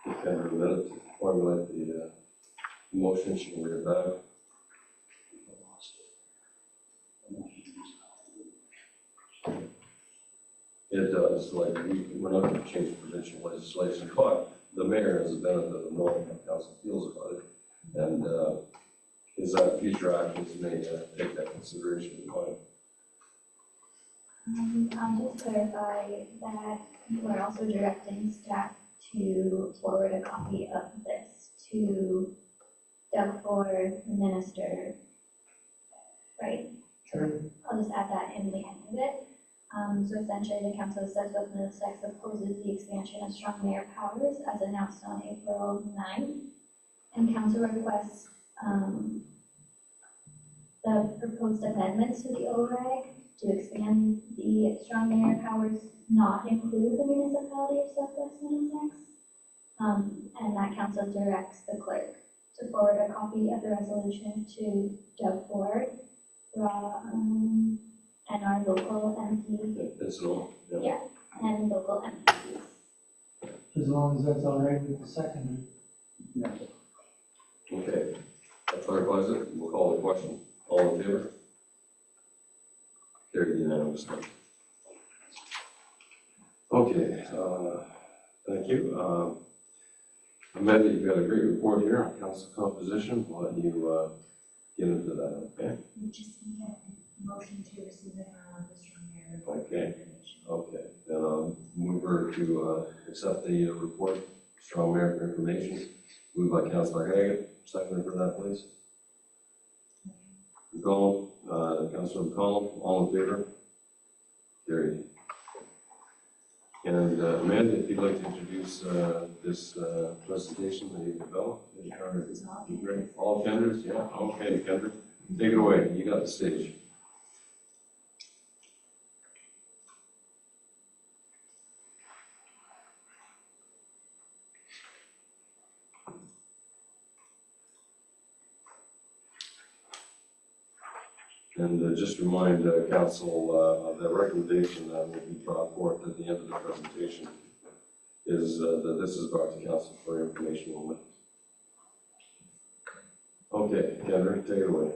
Kendra, a minute to formulate the motion, she can read it back. It does, like, we're not gonna change provincial legislation, but the mayor has the benefit of knowing how council feels about it. And, is that future actions may take that consideration in mind? I'll just clarify that we're also directing staff to forward a copy of this to Doug Ford, the minister, right? Sure. I'll just add that in the end of it. So essentially, the council says that Middlesex opposes the expansion of strong mayor powers as announced on April 9th. And council requests the proposed amendments to the OREG to expand the strong mayor powers not include the municipality of Southwest Middlesex. And that council directs the clerk to forward a copy of the resolution to Doug Ford, and our local MP. It's all, Yeah, and local MPs. As long as that's all right with the second. Yes. Okay, that clarifies it. We'll call the question. All in favor? Carried unanimously. Okay, thank you. Amanda, you've got a great report here on council composition. We'll let you get into that, okay? We just need a motion to receive the strong mayor. Okay. Okay, then I'll move her to accept the report, strong mayor for information. Moved by Councilor Haggett, second for that, please. McCollum, Councilor McCollum, all in favor? Carried. And Amanda, if you'd like to introduce this presentation that you developed, great. All Kendras, yeah, okay, Kendra, take it away. You got the stage. And just remind council of the recommendation that will be brought forth at the end of the presentation is that this is brought to council for information only. Okay, Kendra, take it away.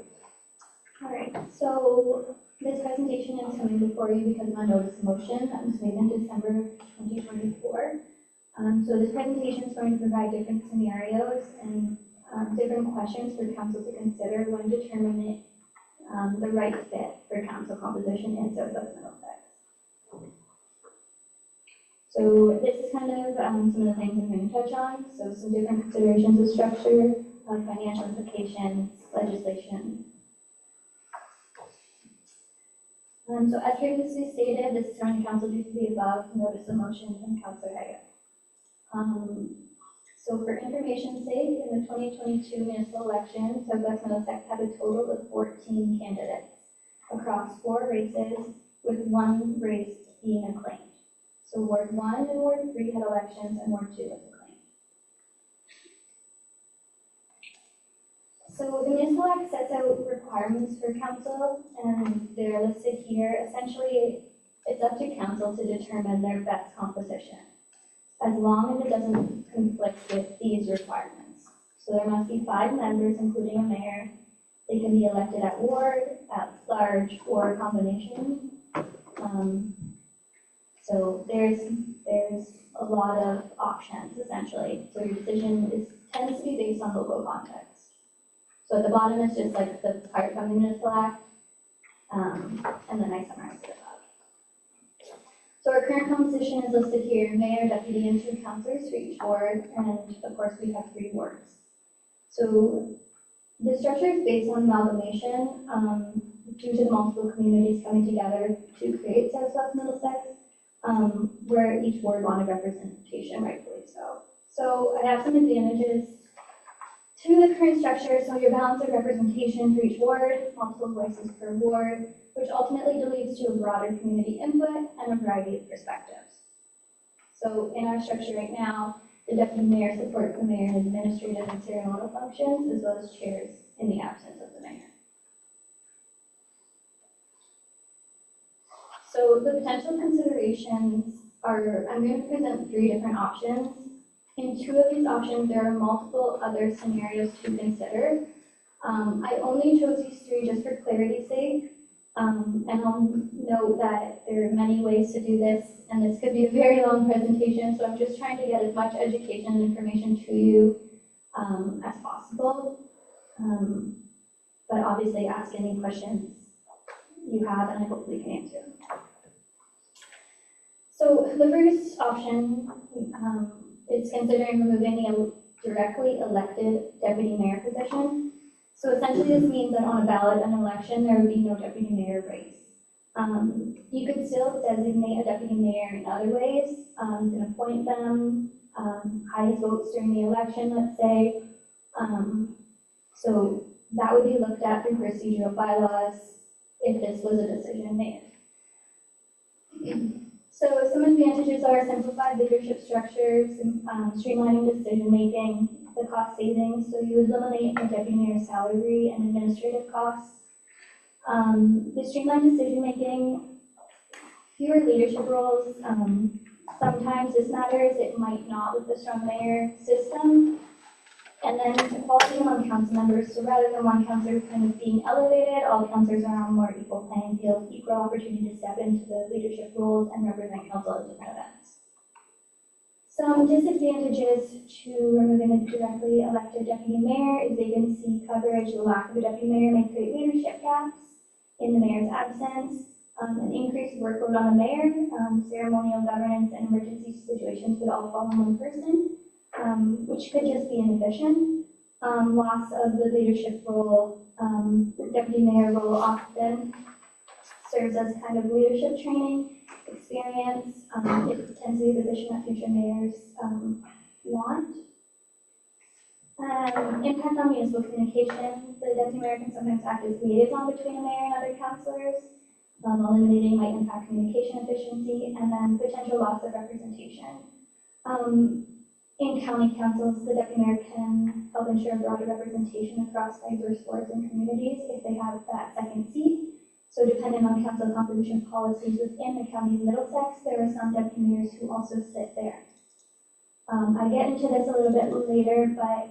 All right, so this presentation is coming before you because of a notice of motion that was made in December 2024. So this presentation is going to provide different scenarios and different questions for council to consider when determining the right fit for council composition in Southwest Middlesex. So this is kind of some of the things I'm going to touch on. So some different considerations of structure, financial implications, legislation. So as previously stated, this is from council due to the above notice of motion from Councilor Haggett. So for information's sake, in the 2022 municipal election, Southwest Middlesex had a total of 14 candidates across 4 races, with 1 race being acclaimed. So Ward 1 and Ward 3 had elections, and Ward 2 was acclaimed. So the municipal act sets out requirements for council, and they're listed here. Essentially, it's up to council to determine their best composition, as long as it doesn't conflict with these requirements. So there must be 5 members, including a mayor. They can be elected at ward, at large, or a combination. So there's a lot of options, essentially. So your decision tends to be based on local context. So at the bottom is just like the part from the municipal act, and then I summarized it above. So our current composition is listed here: mayor, deputy, and 2 councillors for each ward, and of course we have 3 wards. So the structure is based on amalgamation. due to the multiple communities coming together to create Southwest Middlesex, where each ward wanted representation, rightfully so. So I have some advantages to the current structure. So your balance of representation for each ward, multiple voices per ward, which ultimately leads to a broader community input and a variety of perspectives. So in our structure right now, the deputy mayor supports the mayor in administrative and ceremonial functions, as well as chairs in the absence of the mayor. So the potential considerations are, I'm going to present 3 different options. In 2 of these options, there are multiple other scenarios to consider. I only chose these 3 just for clarity's sake. And I'll note that there are many ways to do this, and this could be a very long presentation, so I'm just trying to get as much education and information to you as possible. But obviously ask any questions you have, and I hopefully can answer them. So the first option is considering removing the directly elected deputy mayor position. So essentially this means that on a ballot and election, there would be no deputy mayor race. You could still designate a deputy mayor in other ways. You can appoint them, highest votes during the election, let's say. So that would be looked at through procedural bylaws if this was a decision made. So some advantages are simplified leadership structures, streamlining decision-making, the cost savings. So you would eliminate the deputy mayor's salary and administrative costs. The streamlined decision-making, fewer leadership roles. Sometimes this matters, it might not with the strong mayor system. And then equality among council members. So rather than one councillor kind of being elevated, all councillors are on a more equal playing field, equal opportunity to step into the leadership roles and represent council at different events. Some disadvantages to removing a directly elected deputy mayor is vacancy coverage. The lack of a deputy mayor may create leadership gaps in the mayor's absence, an increased workload on the mayor, ceremonial governance and emergency situations would all fall on one person, which could just be inefficient. Loss of the leadership role, the deputy mayor role often serves as kind of leadership training, experience. It tends to be a position that future mayors want. Impact on municipal communication. The deputy mayor can sometimes act as liaison between the mayor and other councillors. Eliminating might impact communication efficiency, and then potential loss of representation. In county councils, the deputy mayor can help ensure broader representation across diverse boards and communities if they have that second seat. So depending on council composition policies within the county of Middlesex, there are some deputy mayors who also sit there. I get into this a little bit later, but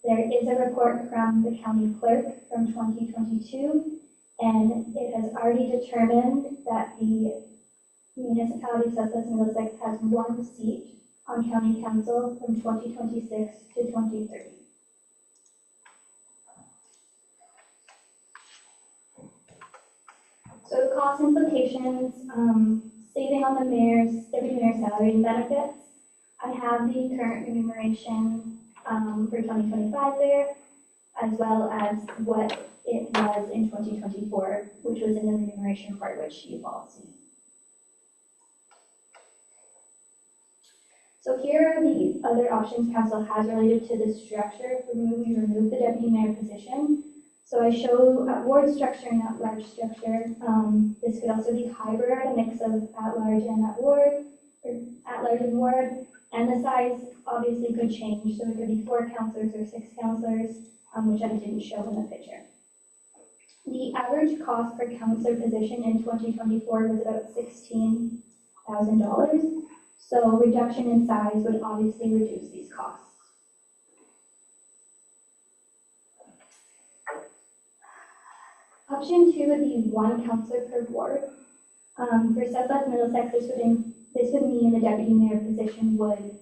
there is a report from the county clerk from 2022, and it has already determined that the municipality of Southwest Middlesex has 1 seat on county council from 2026 to 2030. So the cost implications, saving on the deputy mayor's salary and benefits. I have the current remuneration for 2025 there, as well as what it was in 2024, which was in the remuneration part, which you've all seen. So here are the other options council has related to this structure. We remove the deputy mayor position. So I show ward structure and at-large structure. This could also be hybrid, a mix of at-large and at-ward, or at-large and ward. And the size obviously could change. So it could be 4 councillors or 6 councillors, which I didn't show in the picture. The average cost per councillor position in 2024 was about $16,000. So reduction in size would obviously reduce these costs. Option 2 would be 1 councillor per ward. For Southwest Middlesex, this would mean the deputy mayor position would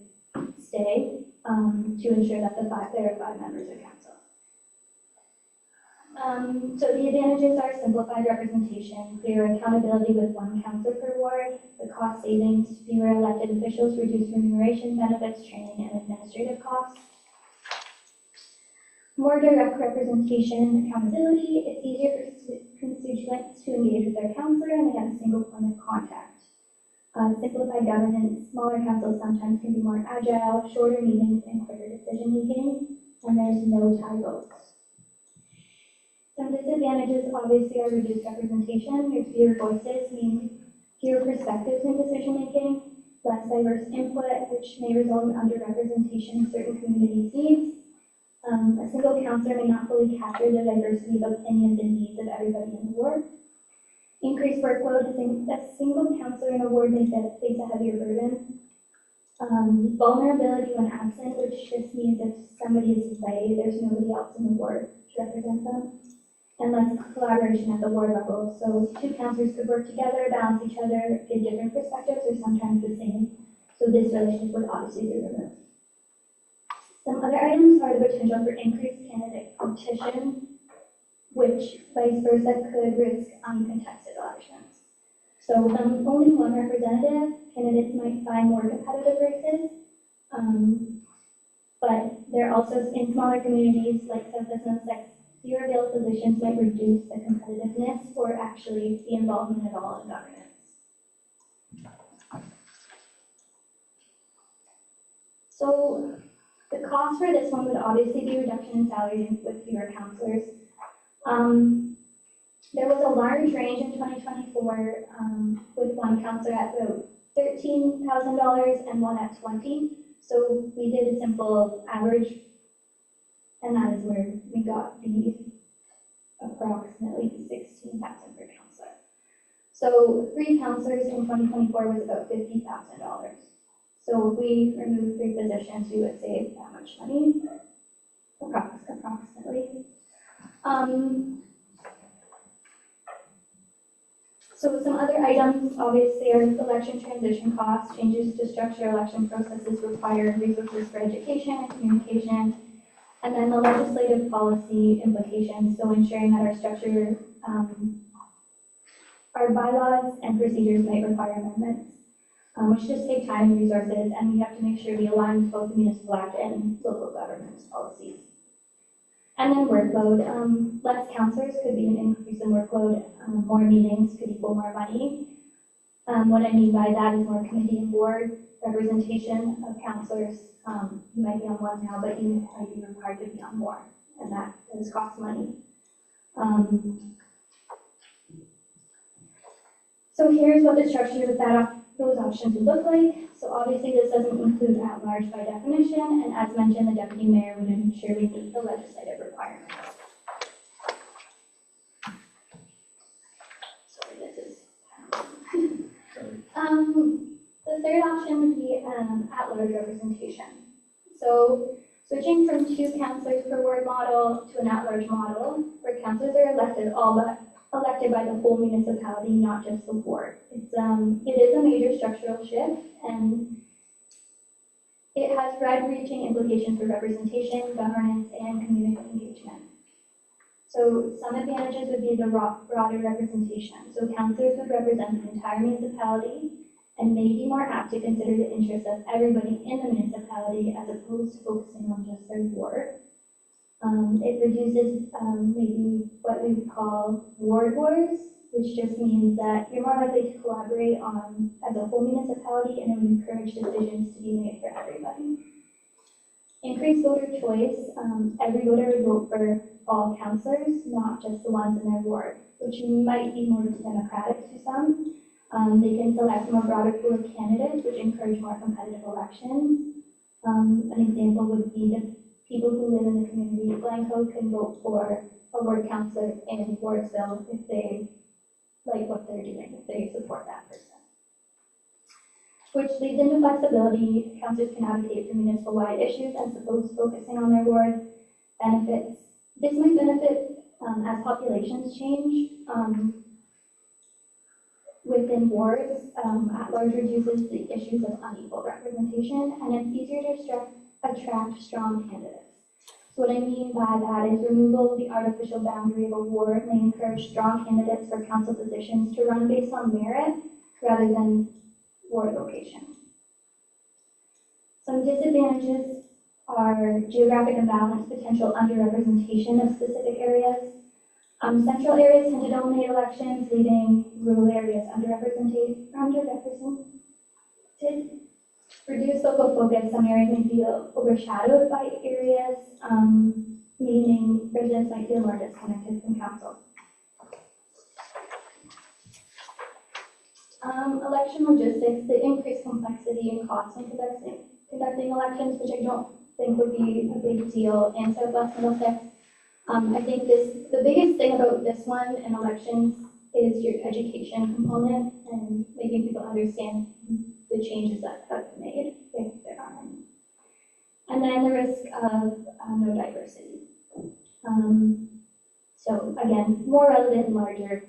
stay to ensure that there are 5 members of council. So the advantages are simplified representation, clear accountability with 1 councillor per ward, the cost savings, fewer elected officials, reduced remuneration, benefits, training, and administrative costs. More direct representation, accountability. It's easier for constituents to engage with their counselor, and they have a single point of contact. Simplified governance, smaller councils sometimes can be more agile, shorter meetings, and quicker decision-making, and there's no tie votes. Some disadvantages obviously are reduced representation. There's fewer voices, meaning fewer perspectives in decision-making, less diverse input, which may result in underrepresentation in certain communities' needs. A single councillor may not fully capture the diversity of opinions and needs of everybody in the ward. Increased workload, a single councillor in a ward may face a heavier burden. Vulnerability when absent, which just means if somebody is away, there's nobody else in the ward to represent them. And less collaboration at the ward level. So two councillors could work together, balance each other, give different perspectives, or sometimes the same. So this relationship would obviously be removed. Some other items are the potential for increased candidate competition, which vice versa could risk uncontested elections. So with only one representative, candidates might find more competitive races, but there are also in smaller communities like Southwest Middlesex, fewer available positions might reduce the competitiveness or actually the involvement at all in governance. So the cost for this one would obviously be reduction in salary with fewer councillors. There was a large range in 2024 with one councillor at about $13,000 and one at $20,000. So we did a simple average, and that is where we got the approximately $16,000 per councillor. So 3 councillors in 2024 was about $50,000. So if we remove 3 positions, we would save that much money, approximately. So some other items, obviously, are election transition costs, changes to structure election processes require resources for education and communication, and then the legislative policy implications, so ensuring that our structure, our bylaws and procedures might require amendments, which just take time and resources, and we have to make sure we align with both the Municipal Act and local government policies. And then workload, less councillors could be an increase in workload, more meetings could equal more money. What I mean by that is more committee and board representation of councillors. You might be on one now, but you might be required to be on more, and that does cost money. So here's what the structure with those options would look like. So obviously this doesn't include at large by definition, and as mentioned, the deputy mayor would ensure we meet the legislative requirements. Sorry, this is the third option would be at-large representation. So switching from 2 councillors per ward model to an at-large model, where councillors are elected by the whole municipality, not just the ward. It is a major structural shift, and it has wide-reaching implications for representation, governance, and community engagement. So some advantages would be the broader representation. So councillors would represent the entire municipality and may be more apt to consider the interests of everybody in the municipality as opposed to focusing on just their ward. It reduces maybe what we would call ward wars, which just means that you're more likely to collaborate as a whole municipality, and it would encourage decisions to be made for everybody. Increased voter choice. Every voter would vote for all councillors, not just the ones in their ward, which might be more democratic to some. They can select from a broader pool of candidates, which encourage more competitive elections. An example would be the people who live in the community of Glencoe can vote for a ward councillor in Wardsville if they like what they're doing, if they support that person. Which leads into flexibility. Councillors can advocate for municipal-wide issues as opposed to focusing on their ward. Benefits. This might benefit as populations change within wards. At-large reduces the issues of unequal representation, and it's easier to attract strong candidates. So what I mean by that is removal of the artificial boundary of a ward may encourage strong candidates for council positions to run based on merit rather than ward location. Some disadvantages are geographic imbalance, potential underrepresentation of specific areas. Central areas tend to dominate elections, leaving rural areas underrepresented. Reduce local focus, some areas may feel overshadowed by areas, meaning residents might feel more disconnected from council. Election logistics, the increased complexity and cost in conducting elections, which I don't think would be a big deal in Southwest Middlesex. I think the biggest thing about this one in elections is your education component and making people understand the changes that have been made, if there are any. And then the risk of no diversity. So again, more relevant in larger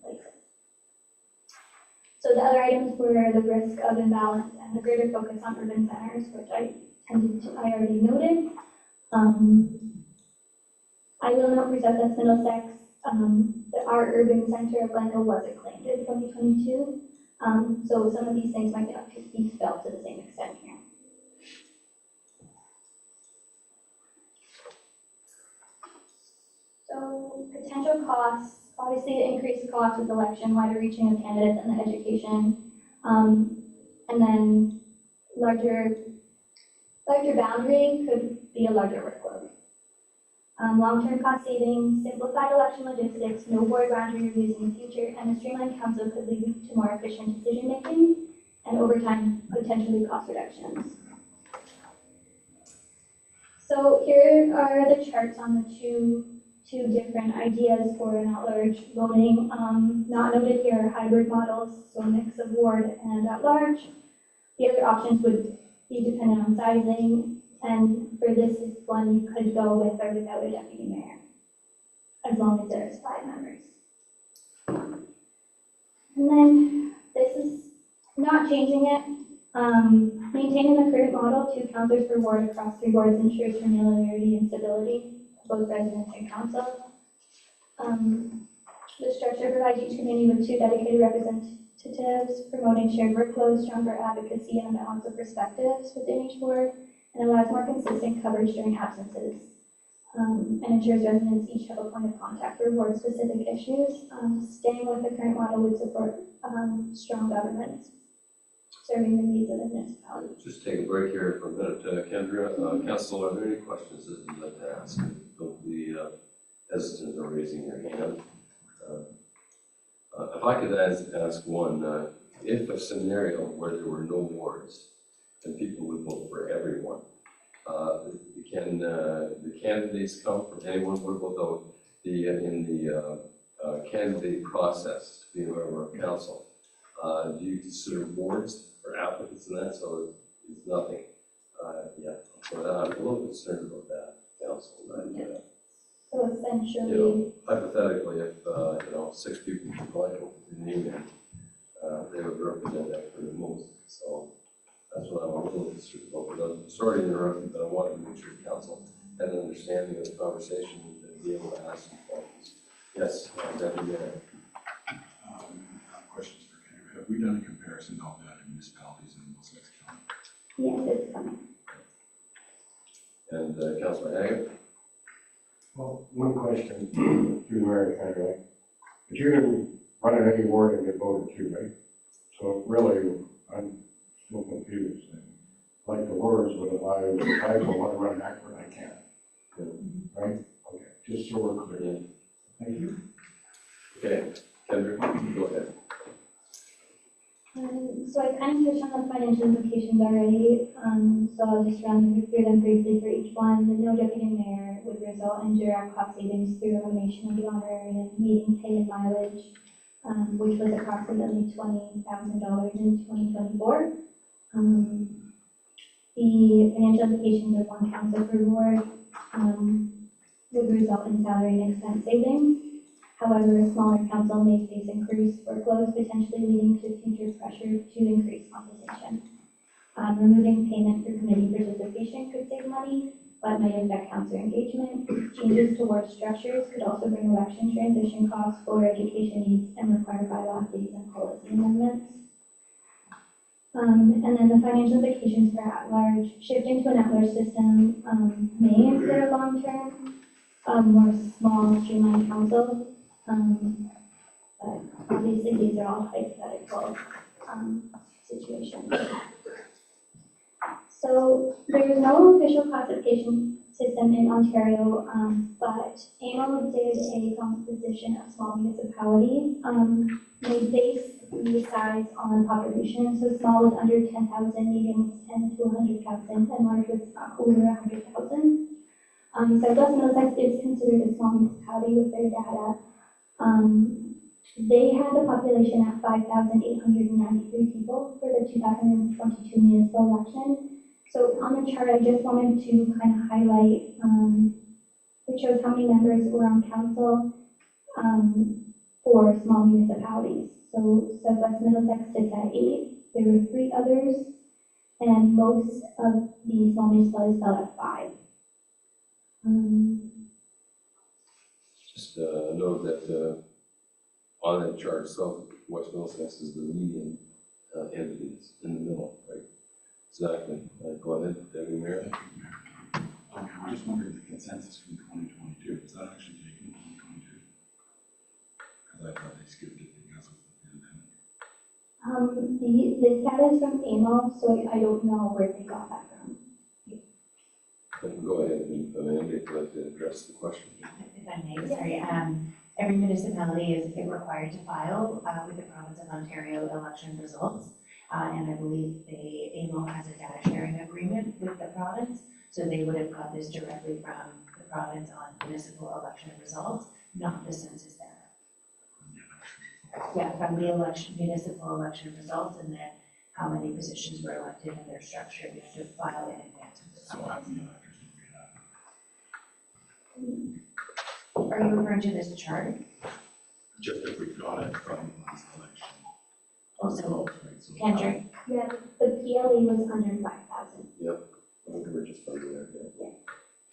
places. So the other items were the risk of imbalance and the greater focus on urban centers, which I already noted. I will note for Southwest Middlesex, our urban center of Glencoe was acclaimed in 2022. So some of these things might not be felt to the same extent here. So potential costs, obviously the increased cost with election, wider reaching of candidates and the education, and then larger boundary could be a larger workload. Long-term cost savings, simplified election logistics, no board boundary reviews in the future, and a streamlined council could lead to more efficient decision-making, and over time, potentially cost reductions. So here are the charts on the two different ideas for an at-large voting. Not noted here are hybrid models, so a mix of ward and at-large. The other options would be dependent on sizing, and for this one, you could go with or without a deputy mayor, as long as there's 5 members. And then this is not changing it. Maintaining the current model, 2 councillors per ward across 3 wards ensures familiarity and stability of both residents and council. The structure provides each community with 2 dedicated representatives, promoting shared workloads, stronger advocacy, and a balance of perspectives within each ward, and allows more consistent coverage during absences, and ensures residents each have a point of contact for ward-specific issues. Staying with the current model would support strong governance, serving the needs of the municipality. Just take a break here for a minute. Kendra, Council, are there any questions that you'd like to ask? Don't be hesitant or raising your hand. If I could ask one, if a scenario where there were no wards and people would vote for everyone, can the candidates come from anyone? What about in the candidate process to be a member of council? Do you consider wards for applicants and that? So it's nothing. Yeah, so I'm a little concerned about that, council. So essentially, Hypothetically, if 6 people from Glencoe put their name in, they would represent that for the most. So that's what I'm a little concerned about. But I'm sorry to interrupt you, but I wanted to make sure the council had an understanding of the conversation and be able to ask some questions. Yes, Deputy Mayor. Questions for Kendra. Have we done a comparison of that in municipalities in Middlesex County? yes, it's coming. And Councilor Haggett? Well, one question through the mayor, Kendra. But you didn't run in any ward and get voted to, right? So really, I'm still confused. Like the words, but if I want to run an actor, I can't. Right? Okay, just so we're clear. Thank you. Okay, Kendra, go ahead. So I kind of touched on the financial implications already, so I'll just run through them briefly for each one. The no deputy mayor would result in direct cost savings through elimination of the honorarium, meeting pay and mileage, which was approximately $20,000 in 2024. The financial implications of 1 council per ward would result in salary and expense savings. However, a smaller council may face increased workloads, potentially leading to future pressure to increase compensation. Removing payment for committee participation could save money, but might affect council engagement. Changes to ward structures could also bring election transition costs, fuller education needs, and require bylaw updates and policy amendments. And then the financial implications for at-large. Shifting to an at-large system may impair long-term more small streamlined council. But obviously these are all hypothetical, situations. So there is no official classification system in Ontario, but AMO did a composition of small municipalities. They based the size on population, so small was under 10,000, medium was 10 to 100,000, and large was over 100,000. Southwest Middlesex is considered a small municipality with their data. They had the population at 5,893 people for the 2022 municipal election. So on the chart, I just wanted to kind of highlight, it shows how many members were on council for small municipalities. So Southwest Middlesex sits at 8, there were 3 others, and most of the small municipalities fell at 5. Just note that on that chart, Southwest Middlesex is the median entity. It's in the middle, right? Exactly. Go ahead, Deputy Mayor. I'm just wondering the consensus from 2022, is that actually taken in 2022? Because I thought they skipped it because of the pandemic. This data is from AMO, so I don't know where they got that from. Go ahead, Amanda, if you'd like to address the question. If I may, sorry. Every municipality is required to file with the province of Ontario election results. And I believe AMO has a data sharing agreement with the province, so they would have got this directly from the province on municipal election results, not the census data. Yeah, from the municipal election results, and then how many positions were elected and their structure, you have to file in advance with the So how province. many electors do we have? Are you referring to this chart? Just if we got it from the last election. Also, Right, so Kendrick, Yeah, the PLE was under 5,000. Yep. I think we're just under there. Yeah.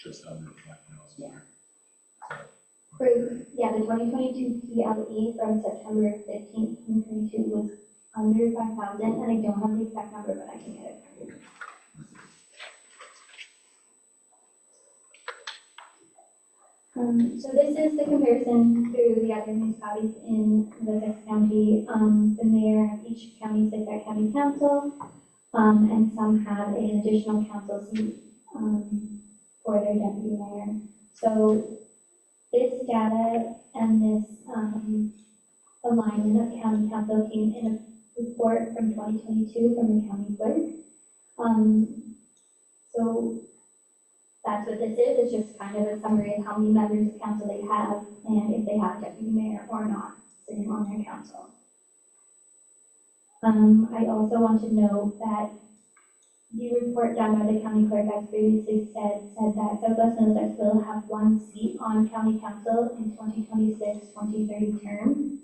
just under 5,000. For, yeah, the 2022 PLE from September 15th, 2022 was under 5,000, and I don't have the exact number, but I can get it for you. So this is the comparison to the other municipalities in Middlesex County. The mayor of each county sits at county council, and some have an additional council seat for their deputy mayor. So this data and this alignment of county council came in a report from 2022 from the county clerk. So that's what this is. It's just kind of a summary of how many members of council they have and if they have a deputy mayor or not sitting on their council. I also want to note that the report done by the county clerk, as previously said that Southwest Middlesex will have 1 seat on county council in 2026-2030 term.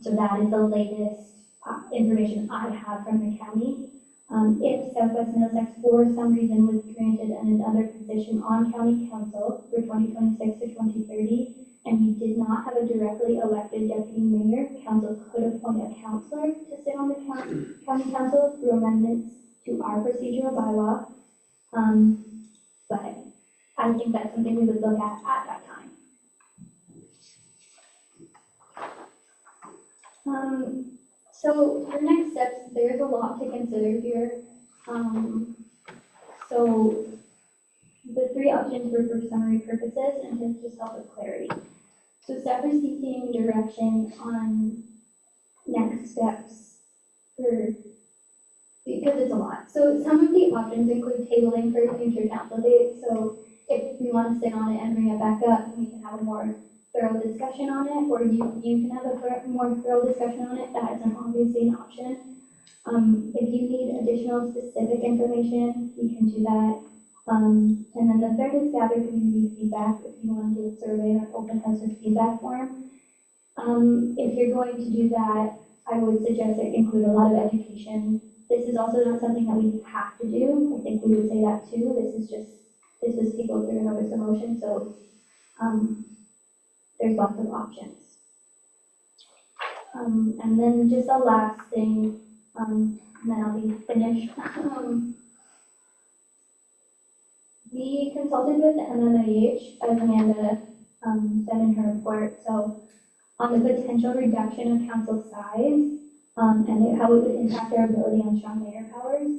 So that is the latest information I have from the county. If Southwest Middlesex for some reason was granted another position on county council for 2026 to 2030, and we did not have a directly elected deputy mayor, council could appoint a councillor to sit on the county council through amendments to our procedural bylaw. But I think that's something we would look at that time. So for next steps, there's a lot to consider here. So the 3 options were for summary purposes and to just help with clarity. So staff is seeking direction on next steps because it's a lot. So some of the options include tabling for future council dates. So if we want to sit on it and bring it back up, we can have a more thorough discussion on it, or you can have a more thorough discussion on it. That is obviously an option. If you need additional specific information, you can do that. And then the third is gather community feedback. If you want to do a survey or open house or feedback form. If you're going to do that, I would suggest it include a lot of education. This is also not something that we have to do. I think we would say that too. This is people through a notice of motion, so there's lots of options. And then just a last thing, and then I'll be finished. We consulted with the MMIH, as Amanda said in her report, so on the potential reduction of council size and how it would impact our ability on strong mayor powers.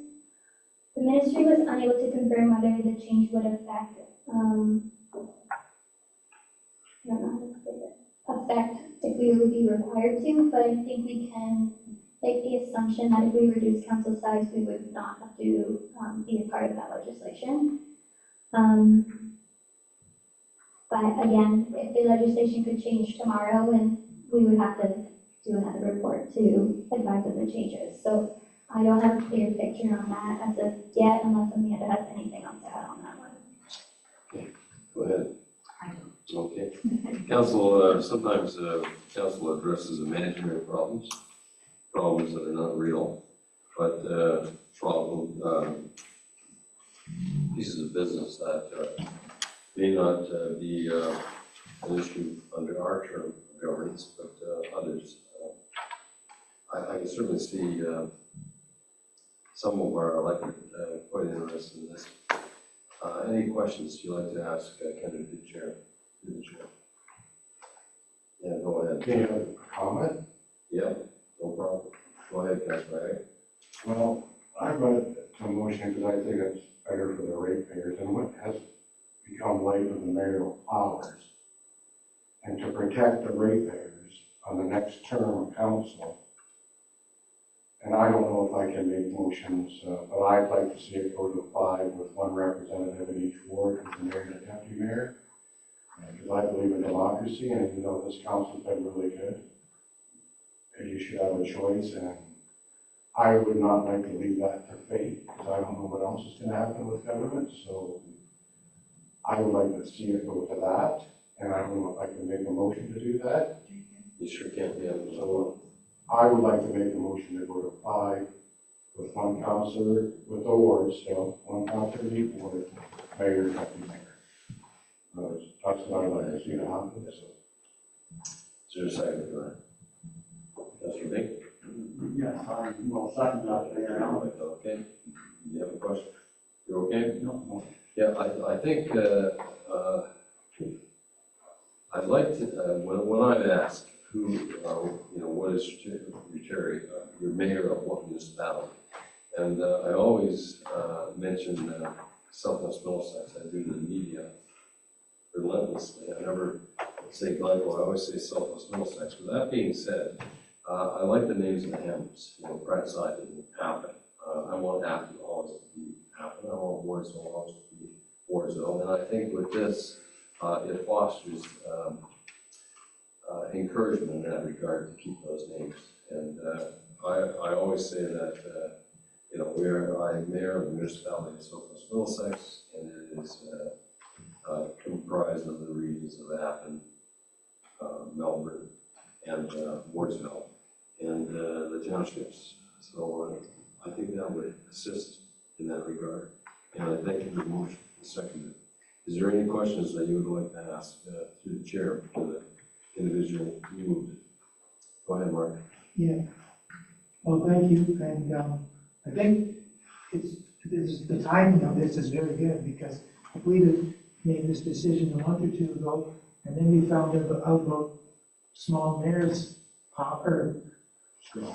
The ministry was unable to confirm whether the change would affect, I don't know how to say it, affect if we would be required to, but I think we can make the assumption that if we reduce council size, we would not have to be a part of that legislation. But again, if the legislation could change tomorrow, and we would have to do another report to advise of the changes. So I don't have a clear picture on that as of yet, unless Amanda has anything else to add on that one. Go ahead. Okay. Council, sometimes council addresses imaginary problems that are not real, but pieces of business that may not be an issue under our term of governance, but others. I can certainly see some of our elected quite interested in this. Any questions you'd like to ask candidate to the chair? Yeah, go ahead. Can you have a comment? Yeah, no problem. Go ahead, Councilor. Well, I've got a motion because I think it's better for the ratepayers and what has become light of the mayoral powers. And to protect the ratepayers on the next term of council. And I don't know if I can make motions, but I'd like to see it go to 5 with 1 representative in each ward, who's the mayor and the deputy mayor. Because I believe in democracy, and you know this council's been really good. And you should have a choice, and I would not like to leave that to fate, because I don't know what else is going to happen with government. So I would like to see it go to that, and I don't know if I can make a motion to do that. You sure can, yeah. So I would like to make a motion to go to 5 with 1 councillor, with the ward still, 1 councillor in each ward, mayor, deputy mayor. That's what I'd like to see happen. Is there a second for that? Councilor Bing? Yes, I will second that, Mayor Allen. Okay. You have a question? You're okay? No. Yeah, I think I'd like to, when I've asked who, what is your mayor of what municipality? And I always mention Southwest Middlesex. I do the media relentlessly. I never say Glencoe, I always say Southwest Middlesex. With that being said, I like the names of the hamlets. Pratt Side didn't happen. I want Appin always to be Appin. I want Wardsville always to be Wardsville. And I think with this, it fosters encouragement in that regard to keep those names. And I always say that, I'm mayor of the municipality of Southwest Middlesex, and it is comprised of the regions of Appin, Melbourne, and Wardsville, and the townships. So I think that would assist in that regard. And I thank you for the motion. Seconded. Is there any questions that you would like to ask through the chair to the individual moved? Go ahead, Mark. Yeah. Well, thank you, and I think the timing of this is very good, because if we'd have made this decision a month or 2 ago, and then we found out about small mayors, or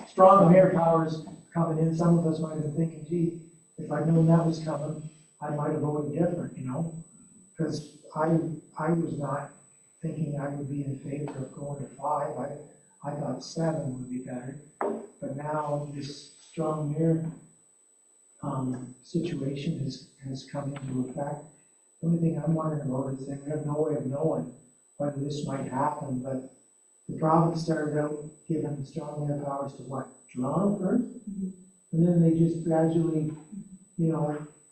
strong mayor powers coming in, some of us might have been thinking, gee, if I'd known that was coming, I might have voted different, because I was not thinking I would be in favor of going to 5. I thought 7 would be better, but now this strong mayor situation has come into effect. The only thing I'm wondering about is that we have no way of knowing whether this might happen, but the province started out giving strong mayor powers to what, Toronto first? And then they just gradually,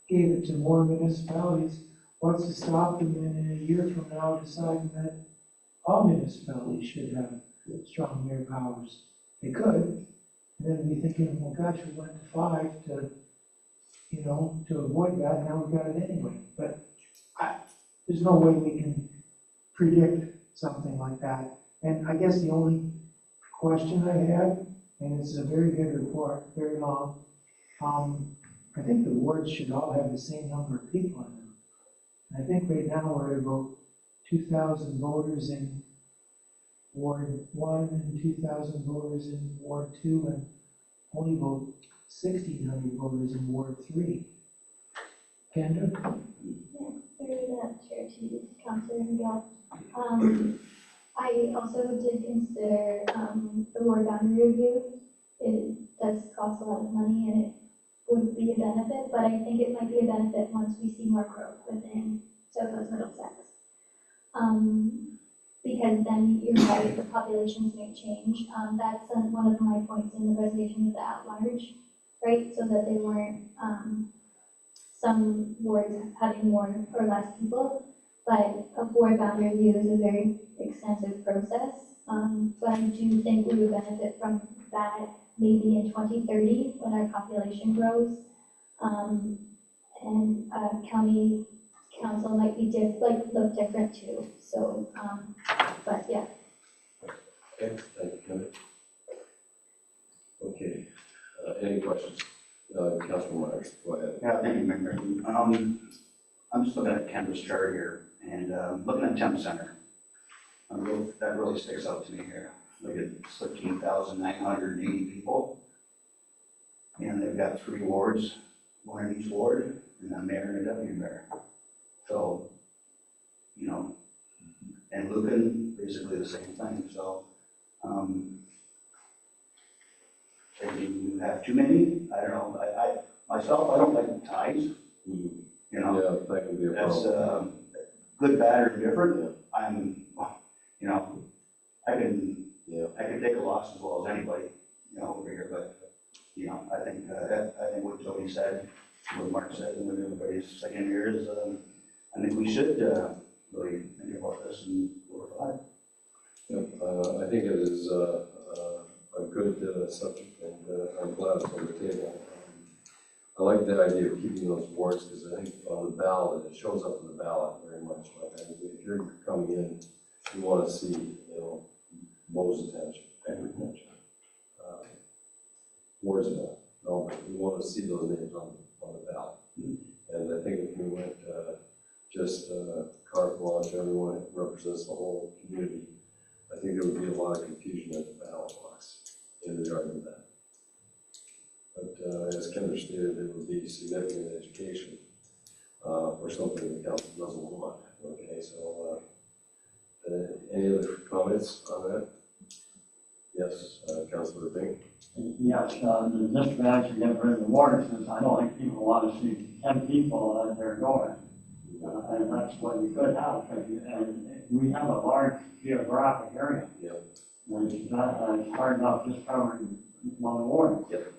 gave it to more municipalities. What's to stop them in a year from now deciding that all municipalities should have strong mayor powers? They could, and then be thinking, well, gosh, we went to 5 to avoid that, now we've got it anyway. But there's no way we can predict something like that. And I guess the only question I had, and it's a very good report, very long, I think the wards should all have the same number of people in them. I think right now we're at about 2,000 voters in Ward 1 and 2,000 voters in Ward 2 and only about 1,600 voters in Ward 3. Kendra? Yeah, through that chair to Councillor Miguel. I also did consider, the ward boundary review. It does cost a lot of money and it would be a benefit, but I think it might be a benefit once we see more growth within Southwest Middlesex. Because then you're right, the populations may change. That's one of my points in the presentation with the at-large, right? So that they weren't, some wards having more or less people, but a ward boundary review is a very extensive process. But I do think we would benefit from that maybe in 2030 when our population grows. And county council might be look different too. So, but yeah. Okay, thank you, Kevin. Okay, any questions? Councilman Myers, go ahead. Yeah, thank you, Mayor. I'm just looking at Kendra's chart here and looking at Temp Center. That really sticks out to me here. Look at 13,980 people. And they've got 3 wards, 1 in each ward, and a mayor and a deputy mayor. So, you know, and Lucan, basically the same thing. So, maybe you have too many. I don't know. I myself, I don't like ties. You know, Yeah, that can be a that's problem. good, bad, or indifferent. I'm, you know, I can take a loss as well as anybody, you know, over here. But you know, I think what Tony said, what Mark said, and what everybody's saying here is, I think we should really think about this and go for that. Yep, I think it is a good subject, and I'm glad it's on the table. I like the idea of keeping those wards because I think on the ballot, it shows up on the ballot very much. But if you're coming in, you want to see, you know, Mo's attention, Henry's attention, wards of that. No, we want to see those names on the ballot. And I think if we went just carte blanche, everyone that represents the whole community, I think there would be a lot of confusion at the ballot box in regard to that. But as Kendra stated, there would be significant education for something the council doesn't want. Okay, so any other comments on that? Yes, Councilor Bing. Yes, the district actually get rid of the water since I don't think people want to see 10 people at their door. And that's what you could have, and we have a large geographic area. Yep. And it's hard enough just covering one ward. Yep.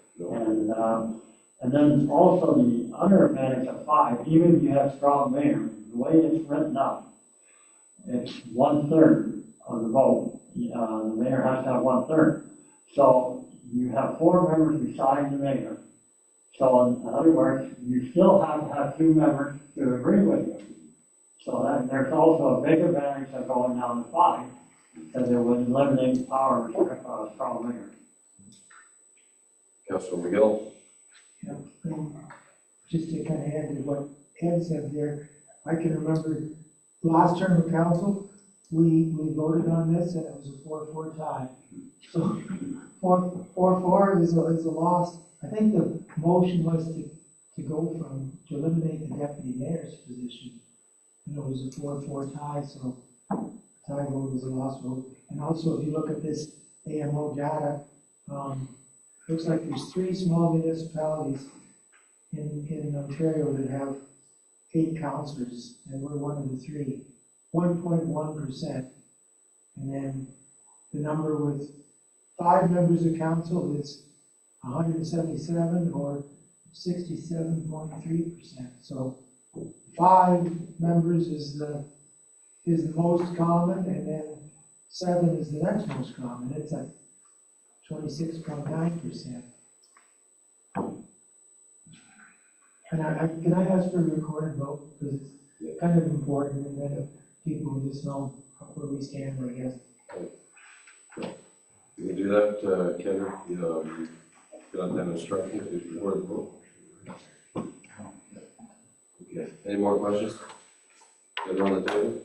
And then also the other advantage of 5, even if you have strong mayor, the way it's written up, it's 1/3 of the vote. The mayor has to have 1/3. So you have 4 members besides the mayor. So in other words, you still have to have 2 members to agree with you. So that there's also a big advantage of going down to 5, because it would eliminate power of strong mayor. Councilor Miguel. Yeah, just to kind of add to what Ed said there, I can remember last term of council, we voted on this and it was a 4-4 tie. So 4-4 is a loss. I think the motion was to eliminate the deputy mayor's position. And it was a 4-4 tie, so tie vote was a lost vote. And also, if you look at this AMO data, looks like there's 3 small municipalities in Ontario that have 8 councillors, and we're one of the 3, 1.1%. And then the number with 5 members of council is 177 or 67.3%. So 5 members is the most common, and then 7 is the next most common. It's at 26.9%. And can I ask for a recorded vote, because it's kind of important, and then people just know where we stand, I guess. You can do that, Kendra. You got that instruction before the vote. Okay, any more questions? Get it on the table?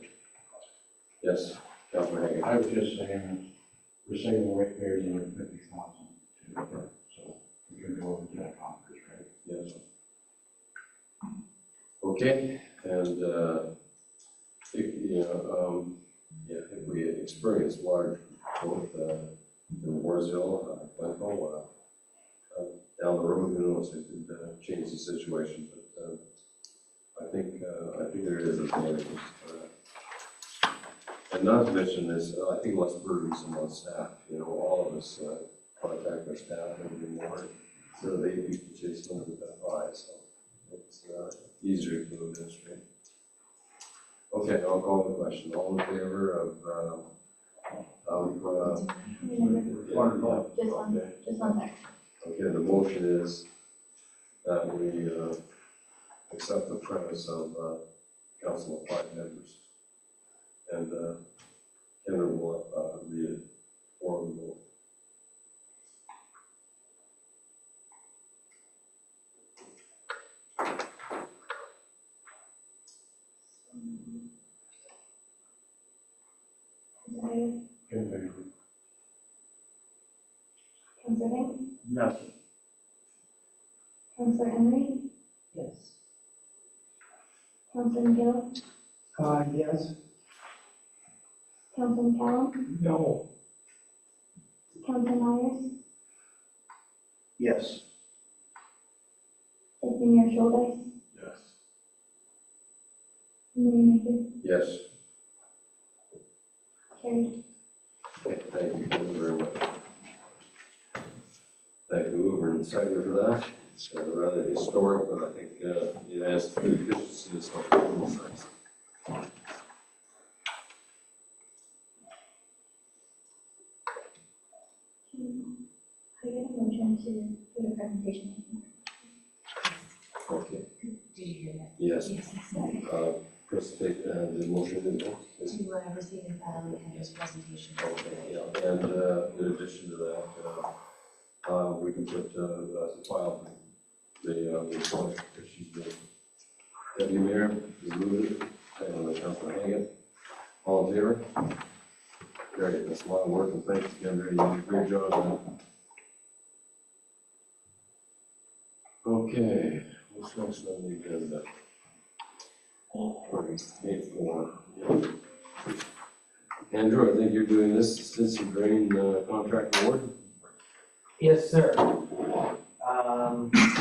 Yes, Councilor Hagan. I was just saying, we're saving the ratepayers another 50,000, so we can go over to that conference, right? Yes. Okay, and, if we experience large, both, in Warsville, Glencoe, down the road, who knows, it could, change the situation, but, I think there is advantages. And not to mention this, I think less burdensome on staff, all of us, contact our staff every morning, instead of 8 people chasing them, we've got 5, so it's, easier to administrate. Okay, I'll call the question. All in favor of Just on there. Okay, the motion is that we accept the premise of council of 5 members. And Kendra will read it for the vote. In favor. Counselor King, Yes. Counselor Emery, Yes. Counselor McGill, Yes. Counselor McCallum, No. Counselor Myers, Yes. Deputy Mayor Schuldice, Yes. Mayor Maker, Yes. carried. Okay, thank you very much. Thank you, Uber and Cider, for that. It's rather historic, but I think it adds to the efficiency of stuff on both sides. I get a motion to do the presentation. Okay, Did you hear that? yes. Yes. Press take the motion in vote. Yes. To receive and file the candidate's presentation. Okay, yeah, and in addition to that, we can put the file, the report that she's doing. Deputy Mayor, you move it, and the Councilor Hagan. All in favor? Great, that's a lot of work, and thanks, Kendra, you did a great job on that. Okay, what's next on the agenda? 8-4. Yeah. Andrew, I think you're doing this assistant drain contract award? Yes, sir.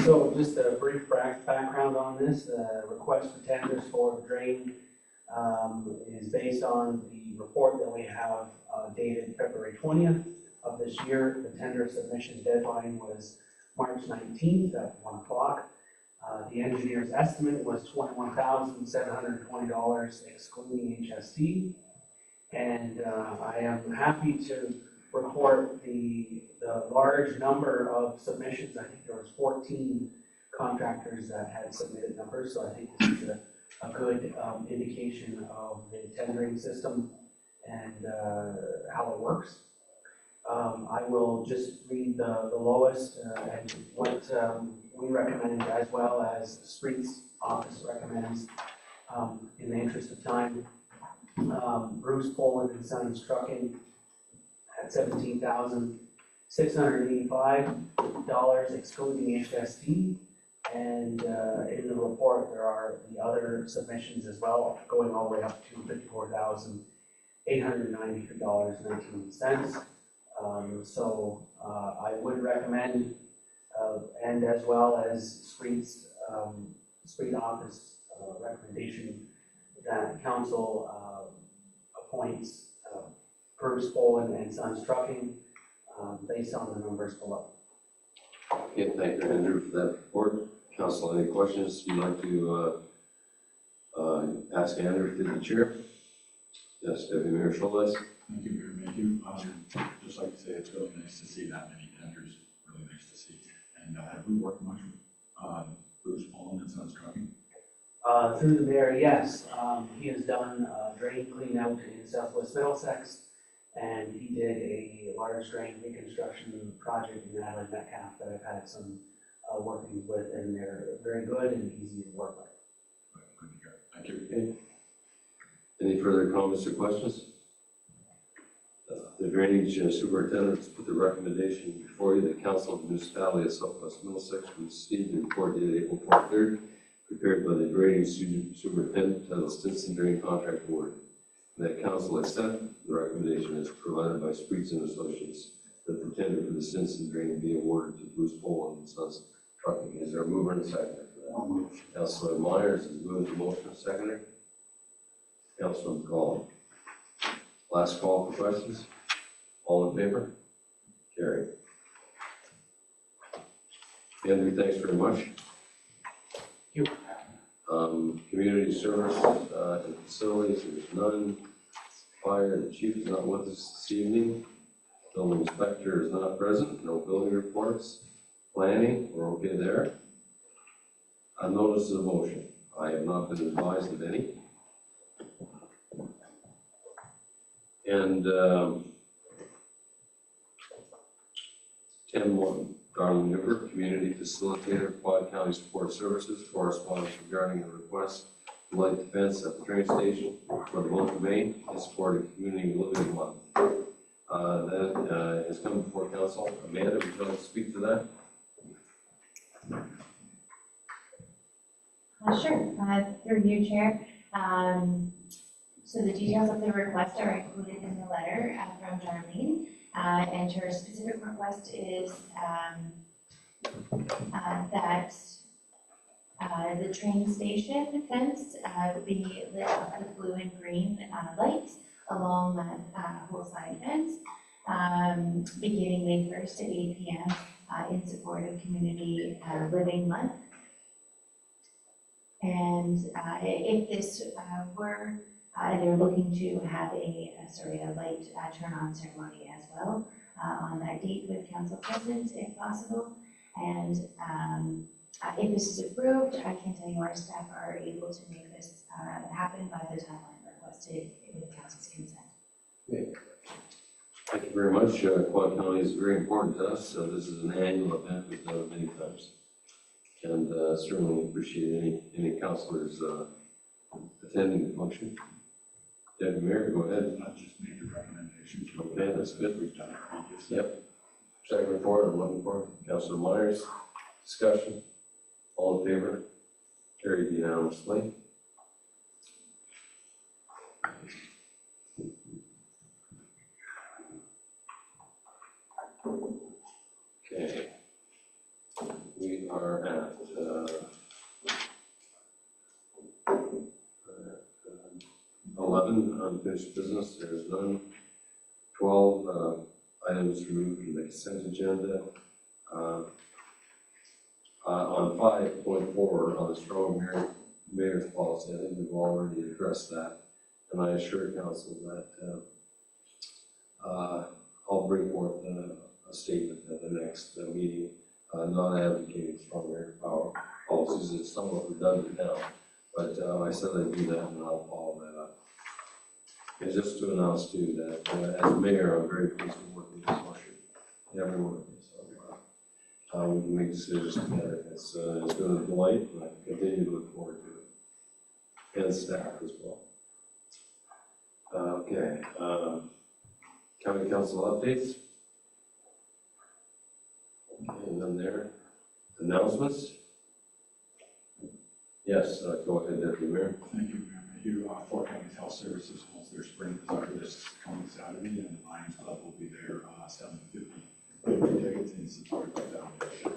So just a brief background on this, request for tenders for drain is based on the report that we have dated February 20th of this year. The tender submission deadline was March 19th at 1 o'clock. The engineer's estimate was $21,720 excluding HST. And I am happy to report the large number of submissions. I think there was 14 contractors that had submitted numbers, so I think this is a good indication of the tendering system and how it works. I will just read the lowest and what we recommend, as well as the streets office recommends, in the interest of time. Bruce Poland and Sons Trucking at $17,685 excluding HST. And in the report, there are the other submissions as well, going all the way up to $54,893.19. So I would recommend, and as well as street office recommendation, that council appoints Bruce Poland and Sons Trucking based on the numbers below. Okay, thank you, Andrew, for that report. Council, any questions you'd like to ask Andrew through the chair? Yes, Deputy Mayor Schuldice. Thank you, Mayor Mayhew. Just like to say, it's really nice to see that many tenders, really nice to see. And have we worked much with Bruce Poland and Sons Trucking? Through the mayor, yes. He has done drain clean out in southwest Middlesex, and he did a large drain reconstruction project in Natalie Metcalf that I've had some working with, and they're very good and easy to work with. Good to hear. Thank you. Okay. Any further comments or questions? The drainage superintendent has put the recommendation before you. The Council of the Municipality of Southwest Middlesex received the report dated April 23rd, prepared by the drainage superintendent titled Stinson Drain Contract Award. And that council accept the recommendation as provided by Spreets and Associates that the tender for the Stinson Drain be awarded to Bruce Poland and Sons Trucking. Is there a mover and a seconder for that? I'll move. Councilor Myers is moving the motion, seconder. Councilor McCollum. Last call for questions. All in favor? Carried. Andrew, thanks very much. Thank you. Community service and facilities, there's none. Fire, the chief is not with us this evening. Building inspector is not present. No building reports. Planning, we're okay there. A notice of motion. I have not been advised of any. And 10-1, Darling River, Community Facilitator, Quad County Support Services, correspondence regarding a request to light the fence at the train station for the month of May in support of Community Living Month. That has come before council. Amanda, would you like to speak to that? Sure, through you, Chair. So the details of the request are included in the letter from Darlene, and her specific request is that the train station fence be lit up with blue and green lights along that whole side fence, beginning May 1st at 8 p.m. In support of Community Living Month. And if this were, they're looking to have a light turn-on ceremony as well on that date with council present, if possible. And if this is approved, I can tell you our staff are able to make this happen by the timeline requested with council's consent. Okay. Thank you very much. Quad County is very important to us. This is an annual event we've done it many times. And certainly appreciate any councilors attending the function. Deputy Mayor, go ahead. Not just make the recommendations. Okay, that's good. We've done it previously. Yep. Second report, I'm looking for Councilor Myers. Discussion. All in favor? Carried unanimously. Okay. We are at 11 unfinished business. There's none. 12 items removed from the consent agenda. On 5.4 on the strong mayor's policy, I think we've already addressed that, and I assure council that I'll bring forth a statement at the next meeting, not advocating strong mayor power policies. It's somewhat redundant now, but I said I'd do that, and I'll follow that up. And just to announce too that as mayor, I'm very pleased to work with this motion, everyone of you. So we can make decisions together. It's been a delight, and I continue to look forward to it, and staff as well. Okay, county council updates. Okay, and then there, announcements. Yes, go ahead, Deputy Mayor. Thank you, Mayor. Fort County Health Services holds their spring bazaar this coming Saturday, and the Lions Club will be there selling 50 tickets in support of the foundation.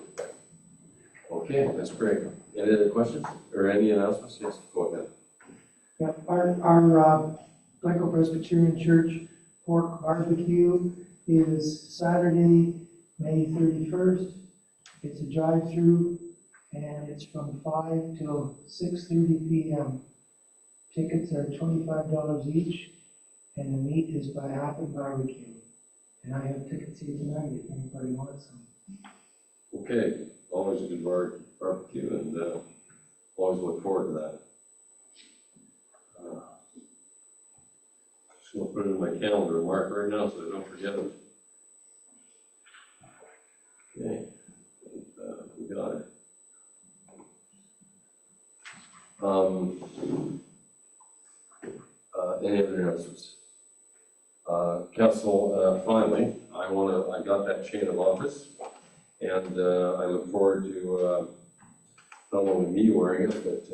Okay, that's great. Any other questions or any announcements? Yes, go ahead. Yeah, our Michael Presbyterian Church pork barbecue is Saturday, May 31st. It's a drive-through, and it's from 5 till 6:30 p.m. Tickets are $25 each, and the meat is by Happen Barbecue. And I have tickets here tonight if anybody wants them. Okay, always a good barbecue, and always look forward to that. Just gonna put it in my calendar, mark right now, so I don't forget it. Okay, we got it. Any other announcements? Council, finally, I got that chain of office, and I look forward to not only me wearing it, but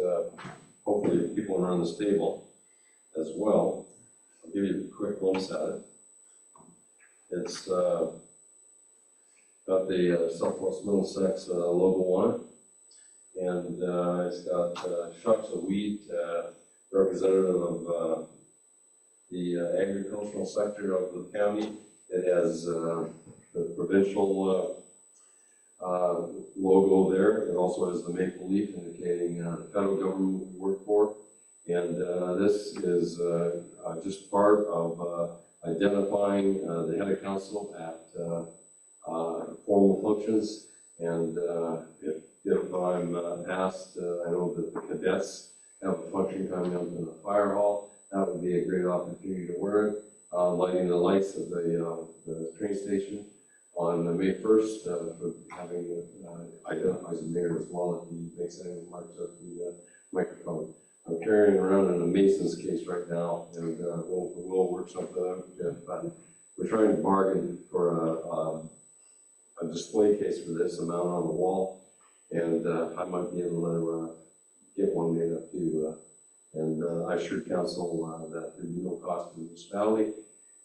hopefully people around this table as well. I'll give you a quick glimpse at it. It's got the Southwest Middlesex logo on it, and it's got shucks of wheat, representative of the agricultural sector of the county. It has the provincial logo there. It also has the maple leaf indicating the federal government we work for. And this is just part of identifying the head of council at formal functions. And if I'm asked, I know that the cadets have a function coming up in the fire hall. That would be a great opportunity to wear it. Lighting the lights of the train station on May 1st for having identifies the mayor as well if he makes any remarks at the microphone. I'm carrying around in a Mason's case right now, and we'll work something out. But we're trying to bargain for a display case for this amount on the wall, and I might be able to get one made up too. And I assured council that there'd be no cost to the municipality,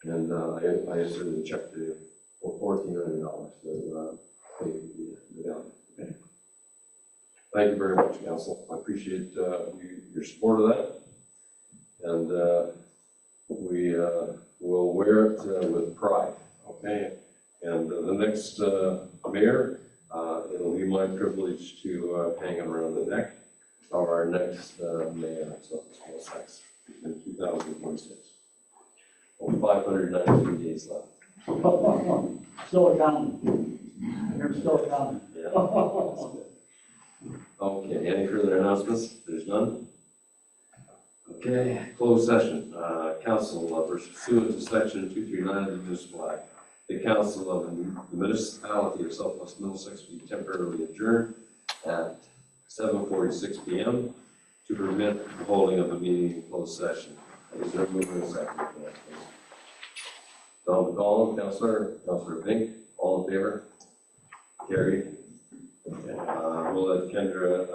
and I assured the check to for $1,400 to pay the value. Okay. Thank you very much, council. I appreciate your support of that, and we will wear it with pride. Okay. And the next mayor, it'll be my privilege to hang it around the neck of our next mayor, so Middlesex, in 2026. Well, 593 days left. Still counting. You're still counting. Yeah. Okay, any further announcements? There's none. Okay, closed session. Council pursuant to section 239 of the Municipal Act. The Council of the Municipality of Southwest Middlesex be temporarily adjourned at 7:46 p.m. to permit the holding of a meeting in closed session. Is there a mover and second for that, please? Don McCollum, Councilor Bink, all in favor? Carried. Okay, we'll let Kendra